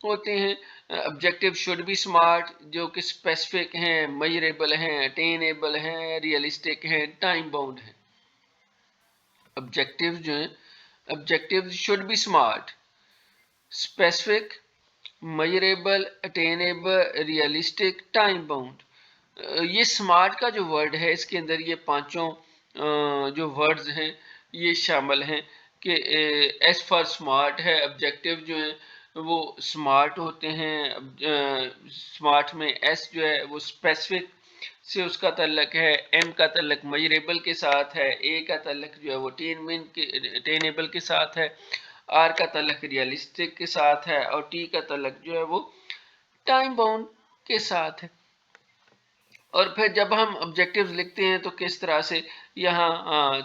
ہوتے ہیں، آبجیکٹیو شوڈ بی سمارٹ، جو کہ اسپیسیفک ہیں، میجریبل ہیں، اٹینیبل ہیں، ریئلسٹک ہیں، ٹائم باؤنڈ ہیں۔ آبجیکٹیو جو ہیں، objective should be smart, specific, measurable, attainable, realistic, time bound. یہ سمارٹ کا جو ورڈ ہے اس کے اندر یہ پانچوں جو ورڈز ہیں یہ شامل ہیں کہ ایس فار سمارٹ ہے، آبجیکٹیو جو ہیں وہ سمارٹ ہوتے ہیں، سمارٹ میں ایس جو ہے وہ اسپیسیفک سے اس کا تعلق ہے، ایم کا تعلق میجریبل کے ساتھ ہے، اے کا تعلق جو ہے وہ اٹینیبل کے ساتھ ہے، آر کا تعلق ریئلسٹک کے ساتھ ہے، اور ٹی کا تعلق جو ہے وہ ٹائم باؤنڈ کے ساتھ ہے۔ اور پھر جب ہم آبجیکٹیوز لکھتے ہیں تو کس طرح سے یہاں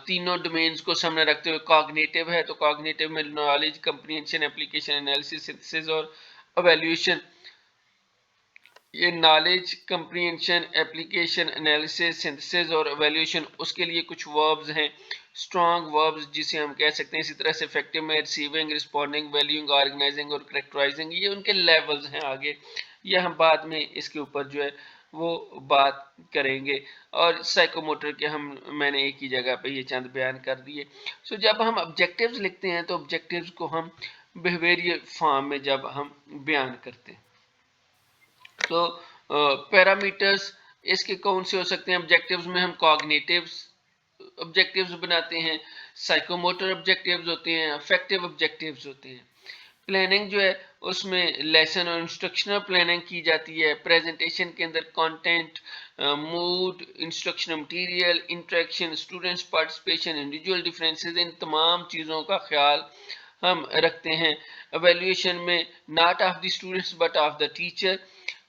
تینوں ڈومینز کو سامنے رکھتے ہوئے، کاگنیٹیو ہے تو کاگنیٹیو میں knowledge, comprehension, application, analysis, synthesis اور ایویلیویشن۔ یہ knowledge, comprehension, application, analysis, synthesis اور ایویلیوشن، اس کے لیے کچھ وربز ہیں، اسٹرانگ وربز جسے ہم کہہ سکتے ہیں۔ اسی طرح سے افیکٹو میں ریسیونگ، رسپونڈنگ، ویلیوئنگ، آرگنائزنگ اور کریکٹرائزنگ، یہ ان کے لیولز ہیں آگے، یہ ہم بعد میں اس کے اوپر جو ہے وہ بات کریں گے۔ اور سائیکوموٹر کے میں نے ایک ہی جگہ پہ یہ چند بیان کر دیے۔ سو جب ہم آبجیکٹیوز لکھتے ہیں تو آبجیکٹیوز کو ہم بیہیویئرل فارم میں جب ہم بیان کرتے ہیں تو پیرامیٹرز اس کے کون سے ہو سکتے ہیں؟ آبجیکٹیوز میں ہم کوگنیٹیوز آبجیکٹیوز بناتے ہیں، سائیکوموٹر آبجیکٹیوز ہوتے ہیں، افیکٹو آبجیکٹیوز ہوتے ہیں۔ پلاننگ جو ہے اس میں لیسن اور انسٹرکشنل پلاننگ کی جاتی ہے، پریزنٹیشن کے اندر content, mode, instructional material, interaction, students participation, individual differences, ان تمام چیزوں کا خیال ہم رکھتے ہیں۔ ایویلیویشن میں not of the students but of the teacher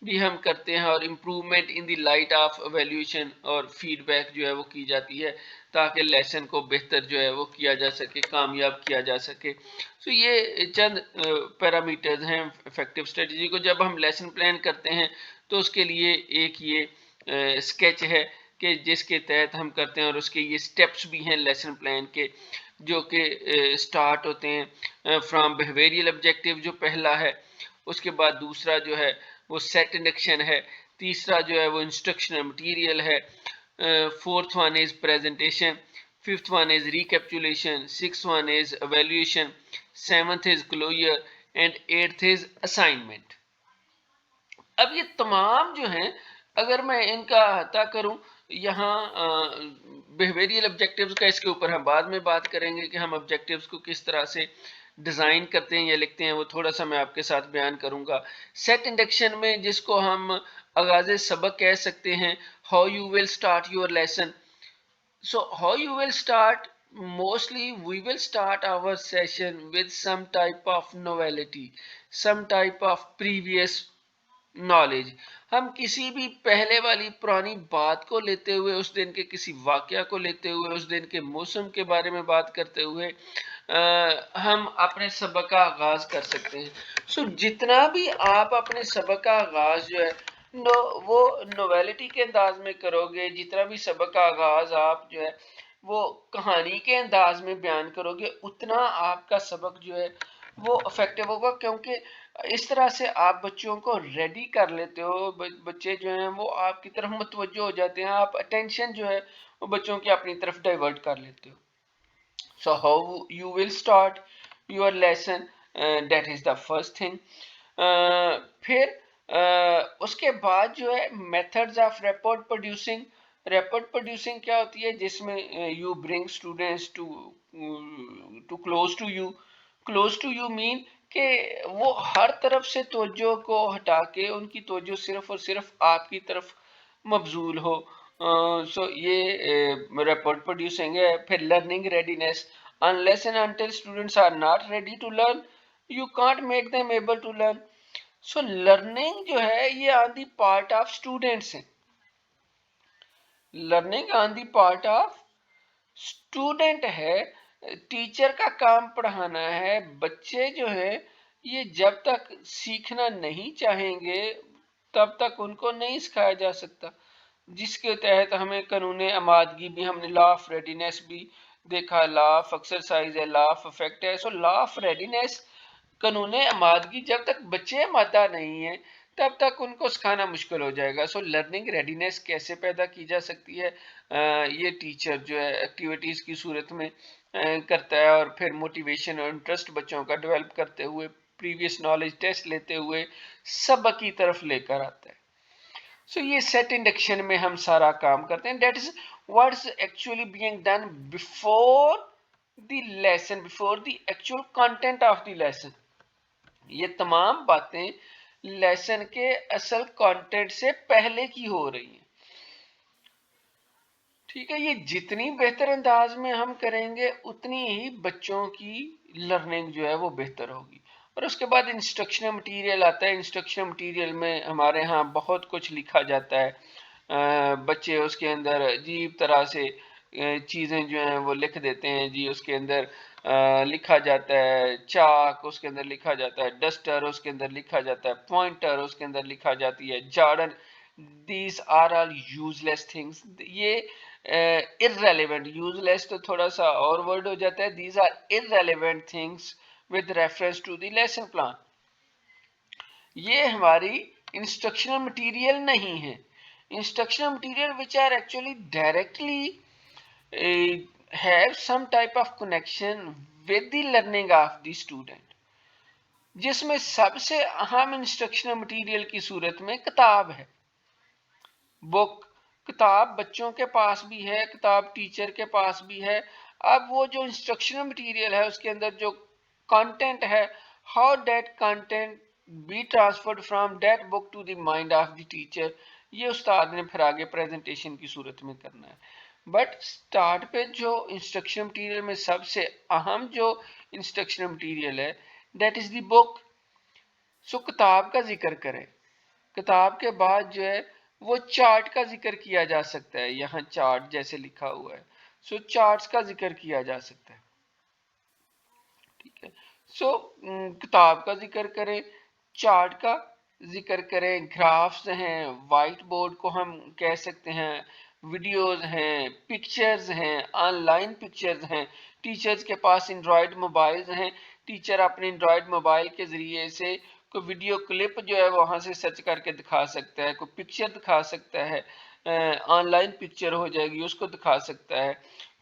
بھی ہم کرتے ہیں، اور improvement in the light of evaluation اور فیڈ بیک جو ہے وہ کی جاتی ہے تاکہ لیسن کو بہتر جو ہے وہ کیا جا سکے، کامیاب کیا جا سکے۔ تو یہ چند پیرامیٹرز ہیں افیکٹو اسٹریٹجی کو۔ جب ہم لیسن پلان کرتے ہیں تو اس کے لیے ایک یہ اسکیچ ہے کہ جس کے تحت ہم کرتے ہیں، اور اس کے یہ سٹیپس بھی ہیں لیسن پلان کے، جو کہ سٹارٹ ہوتے ہیں فرام بیہیویئرل آبجیکٹیو جو پہلا ہے، اس کے بعد دوسرا جو ہے وہ سیٹ انڈکشن ہے، تیسرا جو ہے وہ انسٹرکشنل مٹیریل ہے، fourth one is presentation, fifth one is recapitulation, sixth one is evaluation, seventh is closure and eighth is assignment۔ اب یہ تمام جو ہیں اگر میں ان کا احاطہ کروں یہاں بیہیویئرل آبجیکٹیوز کا، اس کے اوپر ہم بعد میں بات کریں گے کہ ہم آبجیکٹیوز کو کس طرح سے ڈیزائن کرتے ہیں یا لکھتے ہیں، وہ تھوڑا سا میں آپ کے ساتھ بیان کروں گا۔ سیٹ انڈکشن میں جس کو ہم آغاز سبق کہہ سکتے ہیں، how you will start your lesson. So how you will start? Mostly we will start our session with some type of novelty, some type of previous knowledge. ہم کسی بھی پہلے والی پرانی بات کو لیتے ہوئے، اس دن کے کسی واقعہ کو لیتے ہوئے، اس دن کے موسم کے بارے میں بات کرتے ہوئے ہم اپنے سبق کا آغاز کر سکتے ہیں. سو جتنا بھی آپ اپنے سبق کا آغاز جو ہے وہ نویلٹی کے انداز میں کرو گے، جتنا بھی سبق کا آغاز آپ جو ہے وہ کہانی کے انداز میں بیان کرو گے، اتنا آپ کا سبق جو ہے وہ افیکٹو ہوگا. کیونکہ اس طرح سے آپ بچوں کو ریڈی کر لیتے ہو، بچے جو ہیں وہ آپ کی طرف متوجہ ہو جاتے ہیں، آپ اٹینشن جو ہے وہ بچوں کی اپنی طرف ڈائیورٹ کر لیتے ہو. So how you will start your lesson, that is the first thing. پھر اس کے بعد جو ہے methods of report producing. report producing کیا ہوتی ہے؟ جس میں you bring students to close to you mean کہ وہ ہر طرف سے توجہ کو ہٹا کے ان کی توجہ صرف اور صرف آپ کی طرف مبذول ہو. سو یہ report producing ہے. پھر learning readiness. Unless and until students are not ready to learn, you can't make them able to learn. So learning جو ہے یہ on the part of students ہے. learning on the part of student ہے. Teacher کا کام پڑھانا ہے. بچے جو ہے یہ جب تک سیکھنا نہیں چاہیں گے تب تک ان کو نہیں سکھایا جا سکتا. جس کے تحت ہمیں قانون آمادگی بھی، ہم نے لا آف ریڈینس بھی دیکھا، لا آف ایکسرسائز ہے، لا آف افیکٹ ہے. سو لا آف ریڈینس، قانون آمادگی، جب تک بچے آمادہ نہیں ہیں تب تک ان کو سکھانا مشکل ہو جائے گا. سو لرننگ ریڈینس کیسے پیدا کی جا سکتی ہے؟ یہ ٹیچر جو ہے ایکٹیویٹیز کی صورت میں کرتا ہے، اور پھر موٹیویشن اور انٹرسٹ بچوں کا ڈیولپ کرتے ہوئے، پریویس نالج ٹیسٹ لیتے ہوئے سبق کی طرف لے کر آتا ہے. سو یہ سیٹ انڈکشن میں ہم سارا کام کرتے ہیں. That is what is actually being done before the lesson, before the actual content of the lesson. یہ تمام باتیں لیسن کے اصل کانٹینٹ سے پہلے کی ہو رہی ہیں. ٹھیک ہے، یہ جتنی بہتر انداز میں ہم کریں گے اتنی ہی بچوں کی لرننگ جو ہے وہ بہتر ہوگی. اور اس کے بعد انسٹرکشنل مٹیریل آتا ہے. انسٹرکشنل مٹیریل میں ہمارے ہاں بہت کچھ لکھا جاتا ہے. بچے اس کے اندر عجیب طرح سے چیزیں جو ہیں وہ لکھ دیتے ہیں. جی اس کے اندر لکھا جاتا ہے چاک، اس کے اندر لکھا جاتا ہے ڈسٹر، اس کے اندر لکھا جاتا ہے پوائنٹر، اس کے اندر لکھا جاتی ہے jargon. These are all useless things. یہ irrelevant، یوز لیس تو تھوڑا سا اور ورڈ ہو جاتا ہے. These are irrelevant things with reference to the lesson plan. یہ ہماری انسٹرکشنل مٹیریل نہیں ہے. Instructional material which are actually directly have some type of connection with the learning of the student. جس میں سب سے اہم انسٹرکشنل مٹیریل کی صورت میں کتاب ہے، بک. کتاب بچوں کے پاس بھی ہے، کتاب ٹیچر کے پاس بھی ہے. اب وہ جو انسٹرکشنل مٹیریل ہے اس کے اندر جو کانٹینٹ ہے، how that content be transferred from that book to the mind of the teacher, یہ استاد نے پھر آگے پریزنٹیشن کی صورت میں کرنا ہے. بٹ سٹارٹ پہ جو انسٹرکشن مٹیریل میں سب سے اہم جو انسٹرکشن مٹیریل ہے دیٹ از دی بک. سو کتاب کا ذکر کریں. کتاب کے بعد جو ہے وہ چارٹ کا ذکر کیا جا سکتا ہے. یہاں چارٹ جیسے لکھا ہوا ہے، سو چارٹس کا ذکر کیا جا سکتا ہے. ٹھیک ہے، سو کتاب کا ذکر کریں، چارٹ کا ذکر کریں، گرافس ہیں، وائٹ بورڈ کو ہم کہہ سکتے ہیں، ویڈیوز ہیں، پکچرز ہیں، آن لائن پکچرز ہیں. ٹیچرز کے پاس اینڈرائڈ موبائلز ہیں. ٹیچر اپنے اینڈرائڈ موبائل کے ذریعے سے کوئی ویڈیو کلپ جو ہے وہاں سے سرچ کر کے دکھا سکتا ہے، کوئی پکچر دکھا سکتا ہے، آن لائن پکچر ہو جائے گی اس کو دکھا سکتا ہے،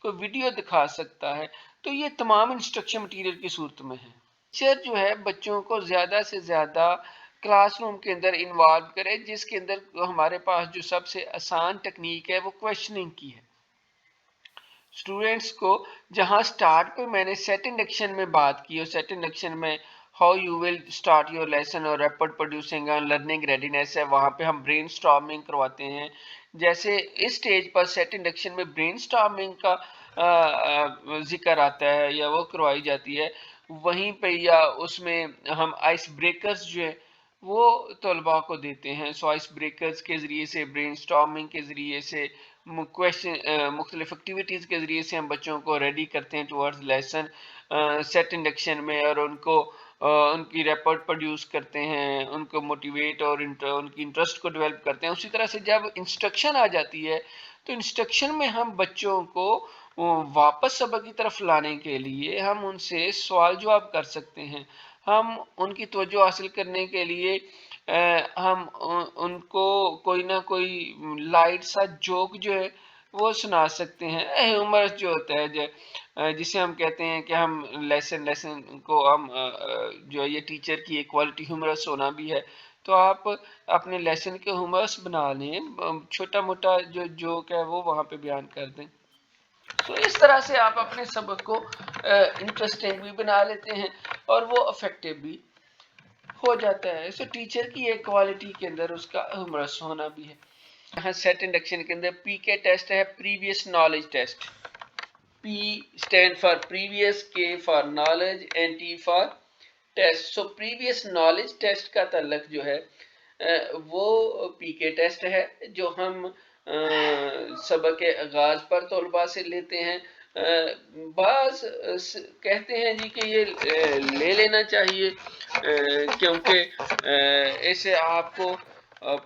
کوئی ویڈیو دکھا سکتا ہے. تو یہ تمام انسٹرکشن مٹیریل کی صورت میں ہے. ٹیچر جو ہے بچوں کو زیادہ سے زیادہ کلاس روم کے اندر انوالو کرے، جس کے اندر ہمارے پاس جو سب سے آسان ٹیکنیک ہے وہ کویشچننگ کی ہے. اسٹوڈینٹس کو جہاں سٹارٹ پہ میں نے سیٹ انڈکشن میں بات کی، اور سیٹ انڈکشن میں how you will start your lesson اور ریپورٹ پروڈیوسنگ اور لرننگ ریڈینیس ہے، وہاں پہ ہم برین اسٹارمنگ کرواتے ہیں. جیسے اس سٹیج پر سیٹ انڈکشن میں برین اسٹارمنگ کا ذکر آتا ہے یا وہ کروائی جاتی ہے، وہیں پہ یا اس میں ہم آئس بریکرز جو ہے وہ طلباء کو دیتے ہیں. سو آئس بریکرز کے ذریعے سے، برین اسٹارمنگ کے ذریعے سے، مختلف ایکٹیویٹیز کے ذریعے سے ہم بچوں کو ریڈی کرتے ہیں ٹورڈز لیسن سیٹ انڈکشن میں، اور ان کو ان کی رپورٹ پروڈیوس کرتے ہیں، ان کو موٹیویٹ اور ان کی انٹرسٹ کو ڈیولپ کرتے ہیں. اسی طرح سے جب انسٹرکشن آ جاتی ہے تو انسٹرکشن میں ہم بچوں کو واپس سبق کی طرف لانے کے لیے ہم ان سے سوال جواب کر سکتے ہیں. ہم ان کی توجہ حاصل کرنے کے لیے ہم ان کو کوئی نہ کوئی لائٹ سا جوک جو ہے وہ سنا سکتے ہیں. ہیومرس جو ہوتا ہے جسے ہم کہتے ہیں کہ ہم لیسن کو ہم جو ہے یہ ٹیچر کی ایکوالٹی ہیومرس ہونا بھی ہے. تو آپ اپنے لیسن کے ہیومرس بنا لیں، چھوٹا موٹا جو جوک ہے وہ وہاں پہ بیان کر دیں. تو اس طرح سے آپ اپنے سبق کو انٹرسٹنگ بھی بنا لیتے ہیں اور وہ افیکٹو بھی ہو جاتا ہے. سو ٹیچر کی ایک کوالٹی کے اندر اس کا ہیومرس ہونا بھی ہے. یہاں سیٹ انڈکشن کے اندر پی کے ٹیسٹ ہے، previous knowledge test. P stand for previous, K for knowledge and T for test. So previous knowledge test کا تعلق جو ہے وہ پی کے ٹیسٹ ہے جو ہم سبق کے آغاز پر طلباء سے لیتے ہیں. بعض کہتے ہیں جی کہ یہ لے لینا چاہیے کیونکہ اس سے آپ کو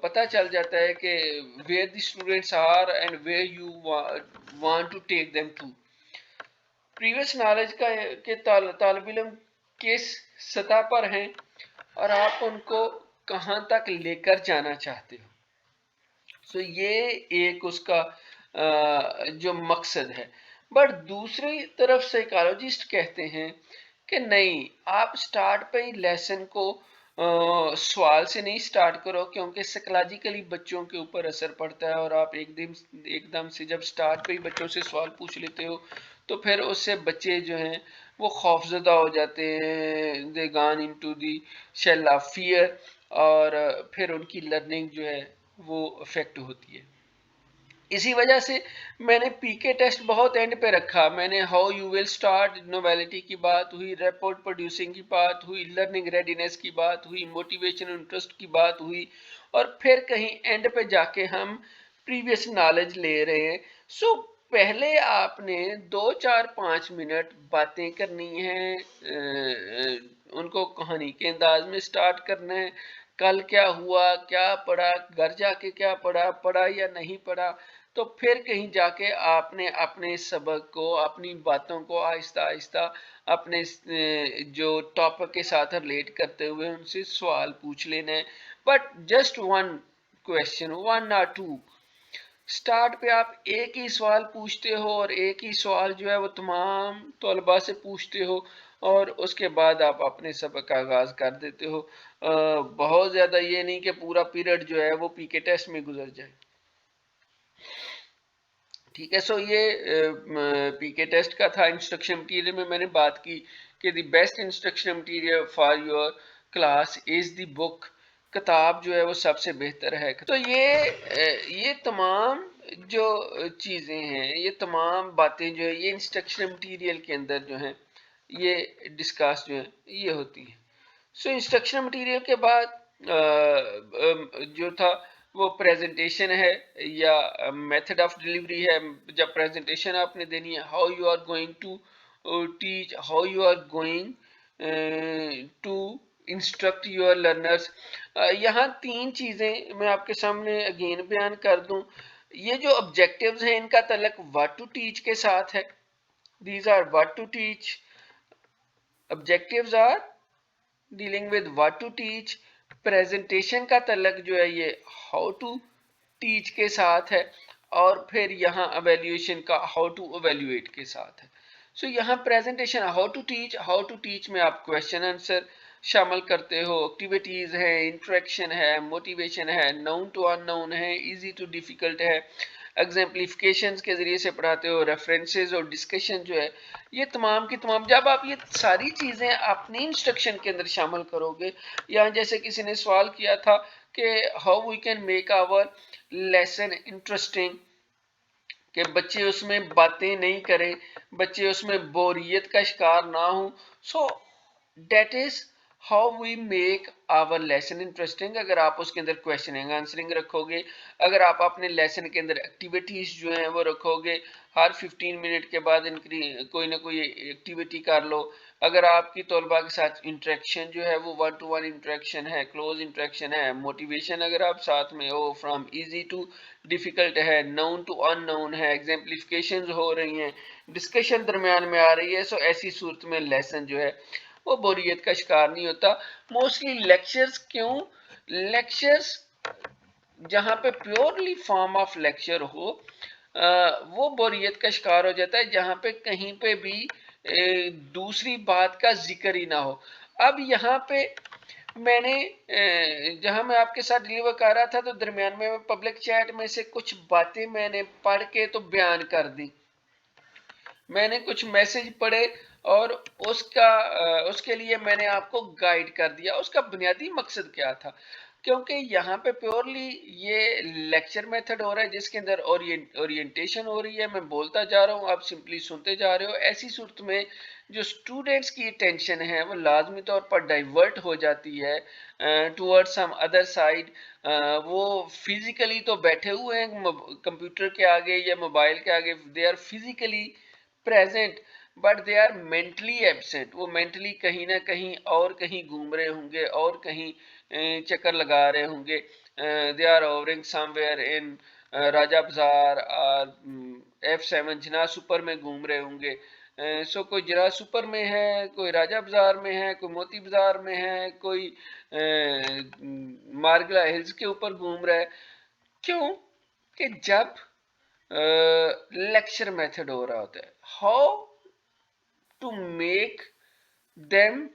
پتہ چل جاتا ہے کہ where the students are and where you want to take them to. Previous knowledge کا کہ طالب علم کس سطح پر ہیں اور آپ ان کو کہاں تک لے کر جانا چاہتے ہو. سو یہ ایک اس کا جو مقصد ہے. بٹ دوسری طرف سائیکالوجسٹ کہتے ہیں کہ نہیں، آپ سٹارٹ پہ ہی لیسن کو سوال سے نہیں سٹارٹ کرو، کیونکہ سائیکولوجیکلی بچوں کے اوپر اثر پڑتا ہے، اور آپ ایک دم سے جب سٹارٹ پہ ہی بچوں سے سوال پوچھ لیتے ہو تو پھر اس سے بچے جو ہیں وہ خوفزدہ ہو جاتے ہیں. دے گان into the shell of fear, اور پھر ان کی لرننگ جو ہے وہ افیکٹ ہوتی ہے. اسی وجہ سے میں نے پی کے ٹیسٹ بہت اینڈ پہ رکھا. میں نے how you will start novelty کی بات ہوئی، رپورٹ پروڈیوسنگ کی بات ہوئی، لرننگ ریڈینس کی بات ہوئی، موٹیویشن انٹرسٹ کی بات ہوئی، اور پھر کہیں اینڈ پہ جا کے ہم پریویس نالج لے رہے ہیں. سو پہلے آپ نے 2-4-5 منٹ باتیں کرنی ہیں، ان کو کہانی کے انداز میں سٹارٹ کرنا ہے. کل کیا ہوا، کیا پڑھا، گھر جا کے کیا پڑھا یا نہیں پڑھا. تو پھر کہیں جا کے آپ نے اپنے سبق کو، اپنی باتوں کو آہستہ آہستہ اپنے جو ٹاپک کے ساتھ ریلیٹ کرتے ہوئے ان سے سوال پوچھ لینا ہے. But just one question, 1 or 2. Start پہ آپ ایک ہی سوال پوچھتے ہو اور ایک ہی سوال جو ہے وہ تمام طلباء سے پوچھتے ہو، اور اس کے بعد آپ اپنے سبق کا آغاز کر دیتے ہو. بہت زیادہ یہ نہیں کہ پورا پیریڈ جو ہے وہ پی کے ٹیسٹ میں گزر جائے. ٹھیک ہے. سو یہ پی کے ٹیسٹ کا تھا. انسٹرکشن مٹیریل میں نے بات کی کہ the best instruction material for your class is the book. کتاب جو ہے وہ سب سے بہتر ہے. تو یہ تمام جو چیزیں ہیں، یہ تمام باتیں جو ہے یہ انسٹرکشن مٹیریل کے اندر جو ہیں یہ ڈسکس جو ہیں یہ ہوتی ہیں. سو انسٹرکشن مٹیریل کے بعد جو تھا وہ پریزنٹیشن ہے یا میتھڈ آف ڈیلیوری ہے. جب پریزنٹیشن آپ نے دینی ہے، how you are going to teach, how you are going to instruct your learners. یہاں 3 چیزیں میں آپ کے سامنے اگین بیان کر دوں. یہ جو آبجیکٹیوز ہیں ان کا تعلق what to teach کے ساتھ ہے. These are what to teach. Objectives are dealing with what to teach. Presentation کا تعلق جو ہے یہ how to teach کے ساتھ ہے، اور پھر یہاں ایویلیویشن کا how to evaluate کے ساتھ ہے. سو یہاں پریزنٹیشن how to teach میں آپ کویشچن آنسر شامل کرتے ہو، ایکٹیویٹیز ہے، انٹریکشن ہے، موٹیویشن ہے، نون ٹو ان نون ہے، ایزی ٹو ڈیفیکلٹ ہے، ایگزامپلیفکیشنز کے ذریعے سے پڑھاتے ہو، ریفرنسز اور ڈسکشن جو ہے یہ تمام کی تمام. جب آپ یہ ساری چیزیں اپنی انسٹرکشن کے اندر شامل کرو گے، یہاں جیسے کسی نے سوال کیا تھا کہ how we can make our lesson interesting, کہ بچے اس میں باتیں نہیں کریں، بچے اس میں بوریت کا شکار نہ ہوں. So that is how we make our lesson interesting. اگر آپ اس کے اندر questioning answering رکھو گے, اگر آپ اپنے لیسن کے اندر ایکٹیویٹیز جو ہیں وہ رکھو گے, ہر 15 منٹ کے بعد کوئی نہ کوئی ایکٹیویٹی کر لو, اگر آپ کی طلباء کے ساتھ انٹریکشن جو ہے وہ 1 to 1 انٹریکشن ہے, کلوز انٹریکشن ہے, موٹیویشن اگر آپ ساتھ میں ہو, فرام ایزی ٹو ڈیفیکلٹ ہے, نون ٹو ان نون ہے, ایگزامپلیفکیشنز ہو رہی ہیں, ڈسکشن درمیان میں آ رہی ہے, سو ایسی صورت میں لیسن جو ہے وہ بوریت کا شکار نہیں ہوتا. موسٹلی لیکچرز کیوں, لیکچرز جہاں پہ پیورلی فارم آف لیکچر ہو وہ بوریت کا شکار ہو جاتا ہے, جہاں پہ کہیں پہ بھی دوسری بات کا ذکر ہی نہ ہو. اب یہاں پہ میں نے جہاں میں آپ کے ساتھ ڈیلیور کر رہا تھا تو درمیان میں پبلک چیٹ میں سے کچھ باتیں میں نے پڑھ کے تو بیان کر دی, میں نے کچھ میسج پڑھے اور اس کے لیے میں نے آپ کو گائیڈ کر دیا. اس کا بنیادی مقصد کیا تھا, کیونکہ یہاں پہ پیورلی یہ لیکچر میتھڈ ہو رہا ہے جس کے اندر اورینٹیشن ہو رہی ہے, میں بولتا جا رہا ہوں, آپ سمپلی سنتے جا رہے ہو. ایسی صورت میں جو اسٹوڈینٹس کی اٹینشن ہے وہ لازمی طور پر ڈائیورٹ ہو جاتی ہے ٹورڈ سم ادر سائڈ. وہ فزیکلی تو بیٹھے ہوئے ہیں کمپیوٹر کے آگے یا موبائل کے آگے, they are physically present but they are mentally absent. وہ mentally کہیں نہ کہیں اور کہیں گھوم رہے ہوں گے اور کہیں چکر لگا رہے ہوں گے. they are hovering somewhere in راجہ بازار اور F7 جناح سپر میں گھوم رہے ہوں گے. سو کوئی جناح سپر میں ہے, کوئی راجہ بازار میں ہے, کوئی موتی بازار میں ہے, کوئی مارگلا ہلز کے اوپر گھوم رہا ہے. کیوں کہ جب لیکچر میتھڈ ہو رہا ہوتا ہے, how to make them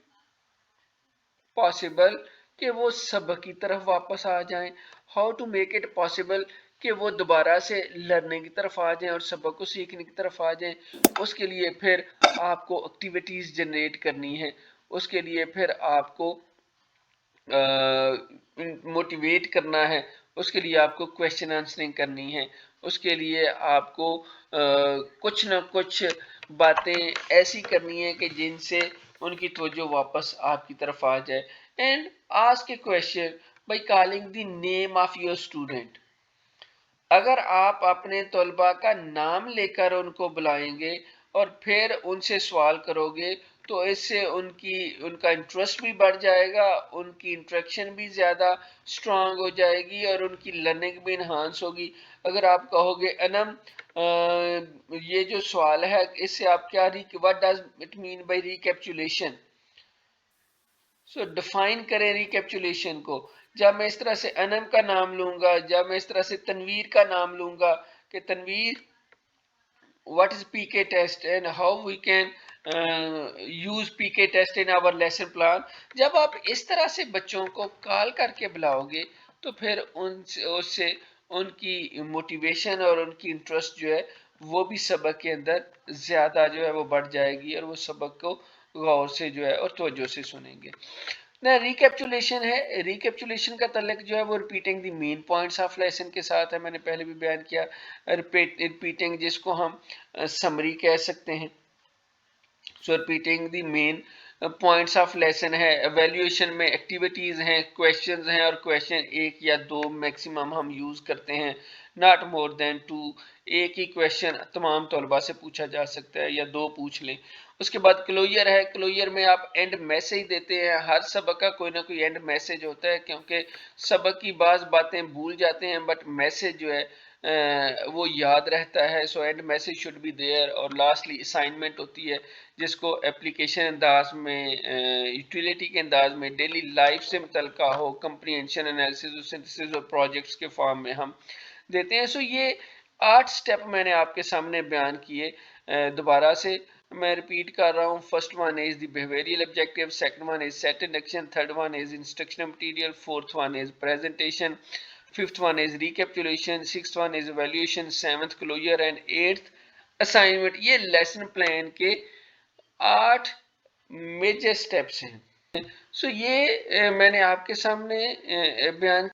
possible کہ وہ سبق کی طرف واپس آ جائیں, how to make it possible کہ وہ دوبارہ سے لرننگ کی طرف آ جائیں اور سبق کو سیکھنے کی طرف آ جائیں. اس کے لیے پھر آپ کو ایکٹیویٹیز جنریٹ کرنی ہے, اس کے لیے پھر آپ کو موٹیویٹ کرنا ہے, اس کے لیے آپ کو کویشچن آنسرنگ کرنی ہے, اس کے لیے آپ کو کچھ نہ کچھ باتیں ایسی کرنی ہے کہ جن سے ان کی توجہ واپس آپ کی طرف آ جائے. And ask a question by calling the name of your student. اگر آپ اپنے طلباء کا نام لے کر ان کو بلائیں گے اور پھر ان سے سوال کرو گے تو اس سے ان کا انٹرسٹ بھی بڑھ جائے گا, ان کی انٹریکشن بھی زیادہ سٹرونگ ہو جائے گی اور ان کی لرننگ بھی انہانس ہوگی. اگر آپ کہو گے انم یہ جو سوال ہے اس سے آپ کیا what does it mean by recapitulation, so define کریں ریکیپچولیشن کو. جب میں اس طرح سے انم کا نام لوں گا, جب میں اس طرح سے تنویر کا نام لوں گا کہ Tanveer what is PK test and how we can use PK test in our lesson plan. جب آپ اس طرح سے بچوں کو کال کر کے بلاؤ گے تو پھر اس سے ان کی موٹیویشن اور ان کی انٹرسٹ جو ہے وہ بھی سبق کے اندر زیادہ جو ہے وہ بڑھ جائے گی اور وہ سبق کو غور سے جو ہے اور توجہ سے سنیں گے. ریکیپچولیشن ہے, ریکیپچولیشن کا تعلق جو ہے وہ repeating the main points of lesson کے ساتھ ہے. میں نے پہلے بھی بیان کیا ریپیٹنگ جس کو ہم سمری کہہ سکتے ہیں. So repeating the main points of lesson ہے. ایویلیویشن میں ایکٹیویٹیز ہیں, کویشچنز ہیں اور کویشچن ایک یا دو میکسیمم ہم یوز کرتے ہیں, ناٹ مور دین 2. ایک ہی کویشچن تمام طلباء سے پوچھا جا سکتا ہے یا دو پوچھ لیں. اس کے بعد کلوئر ہے, کلوئر میں آپ اینڈ میسج دیتے ہیں. ہر سبق کا کوئی نہ کوئی اینڈ میسج ہوتا ہے کیونکہ سبق کی بعض باتیں بھول جاتے ہیں بٹ میسج جو ہے وہ یاد رہتا ہے. So end message should be there. اور لاسٹلی اسائنمنٹ ہوتی ہے جس کو اپلیکیشن انداز میں, یوٹیلیٹی کے انداز میں, ڈیلی لائف سے متعلقہ ہو, کمپریہنشن, انالیسس اور سنتھسس اور پروجیکٹس کے فارم میں ہم دیتے ہیں. سو یہ 8 سٹیپ میں نے آپ کے سامنے بیان کیے. دوبارہ سے میں ریپیٹ کر رہا ہوں. First one is the behavioural objective, second one is set and action, third one is instructional material, fourth one is presentation, fifth one is recapitulation, sixth one is evaluation, seventh closure and eighth assignment. یہ lesson plan کے 8 major steps ہیں. سو یہ میں نے آپ کے سامنے بیان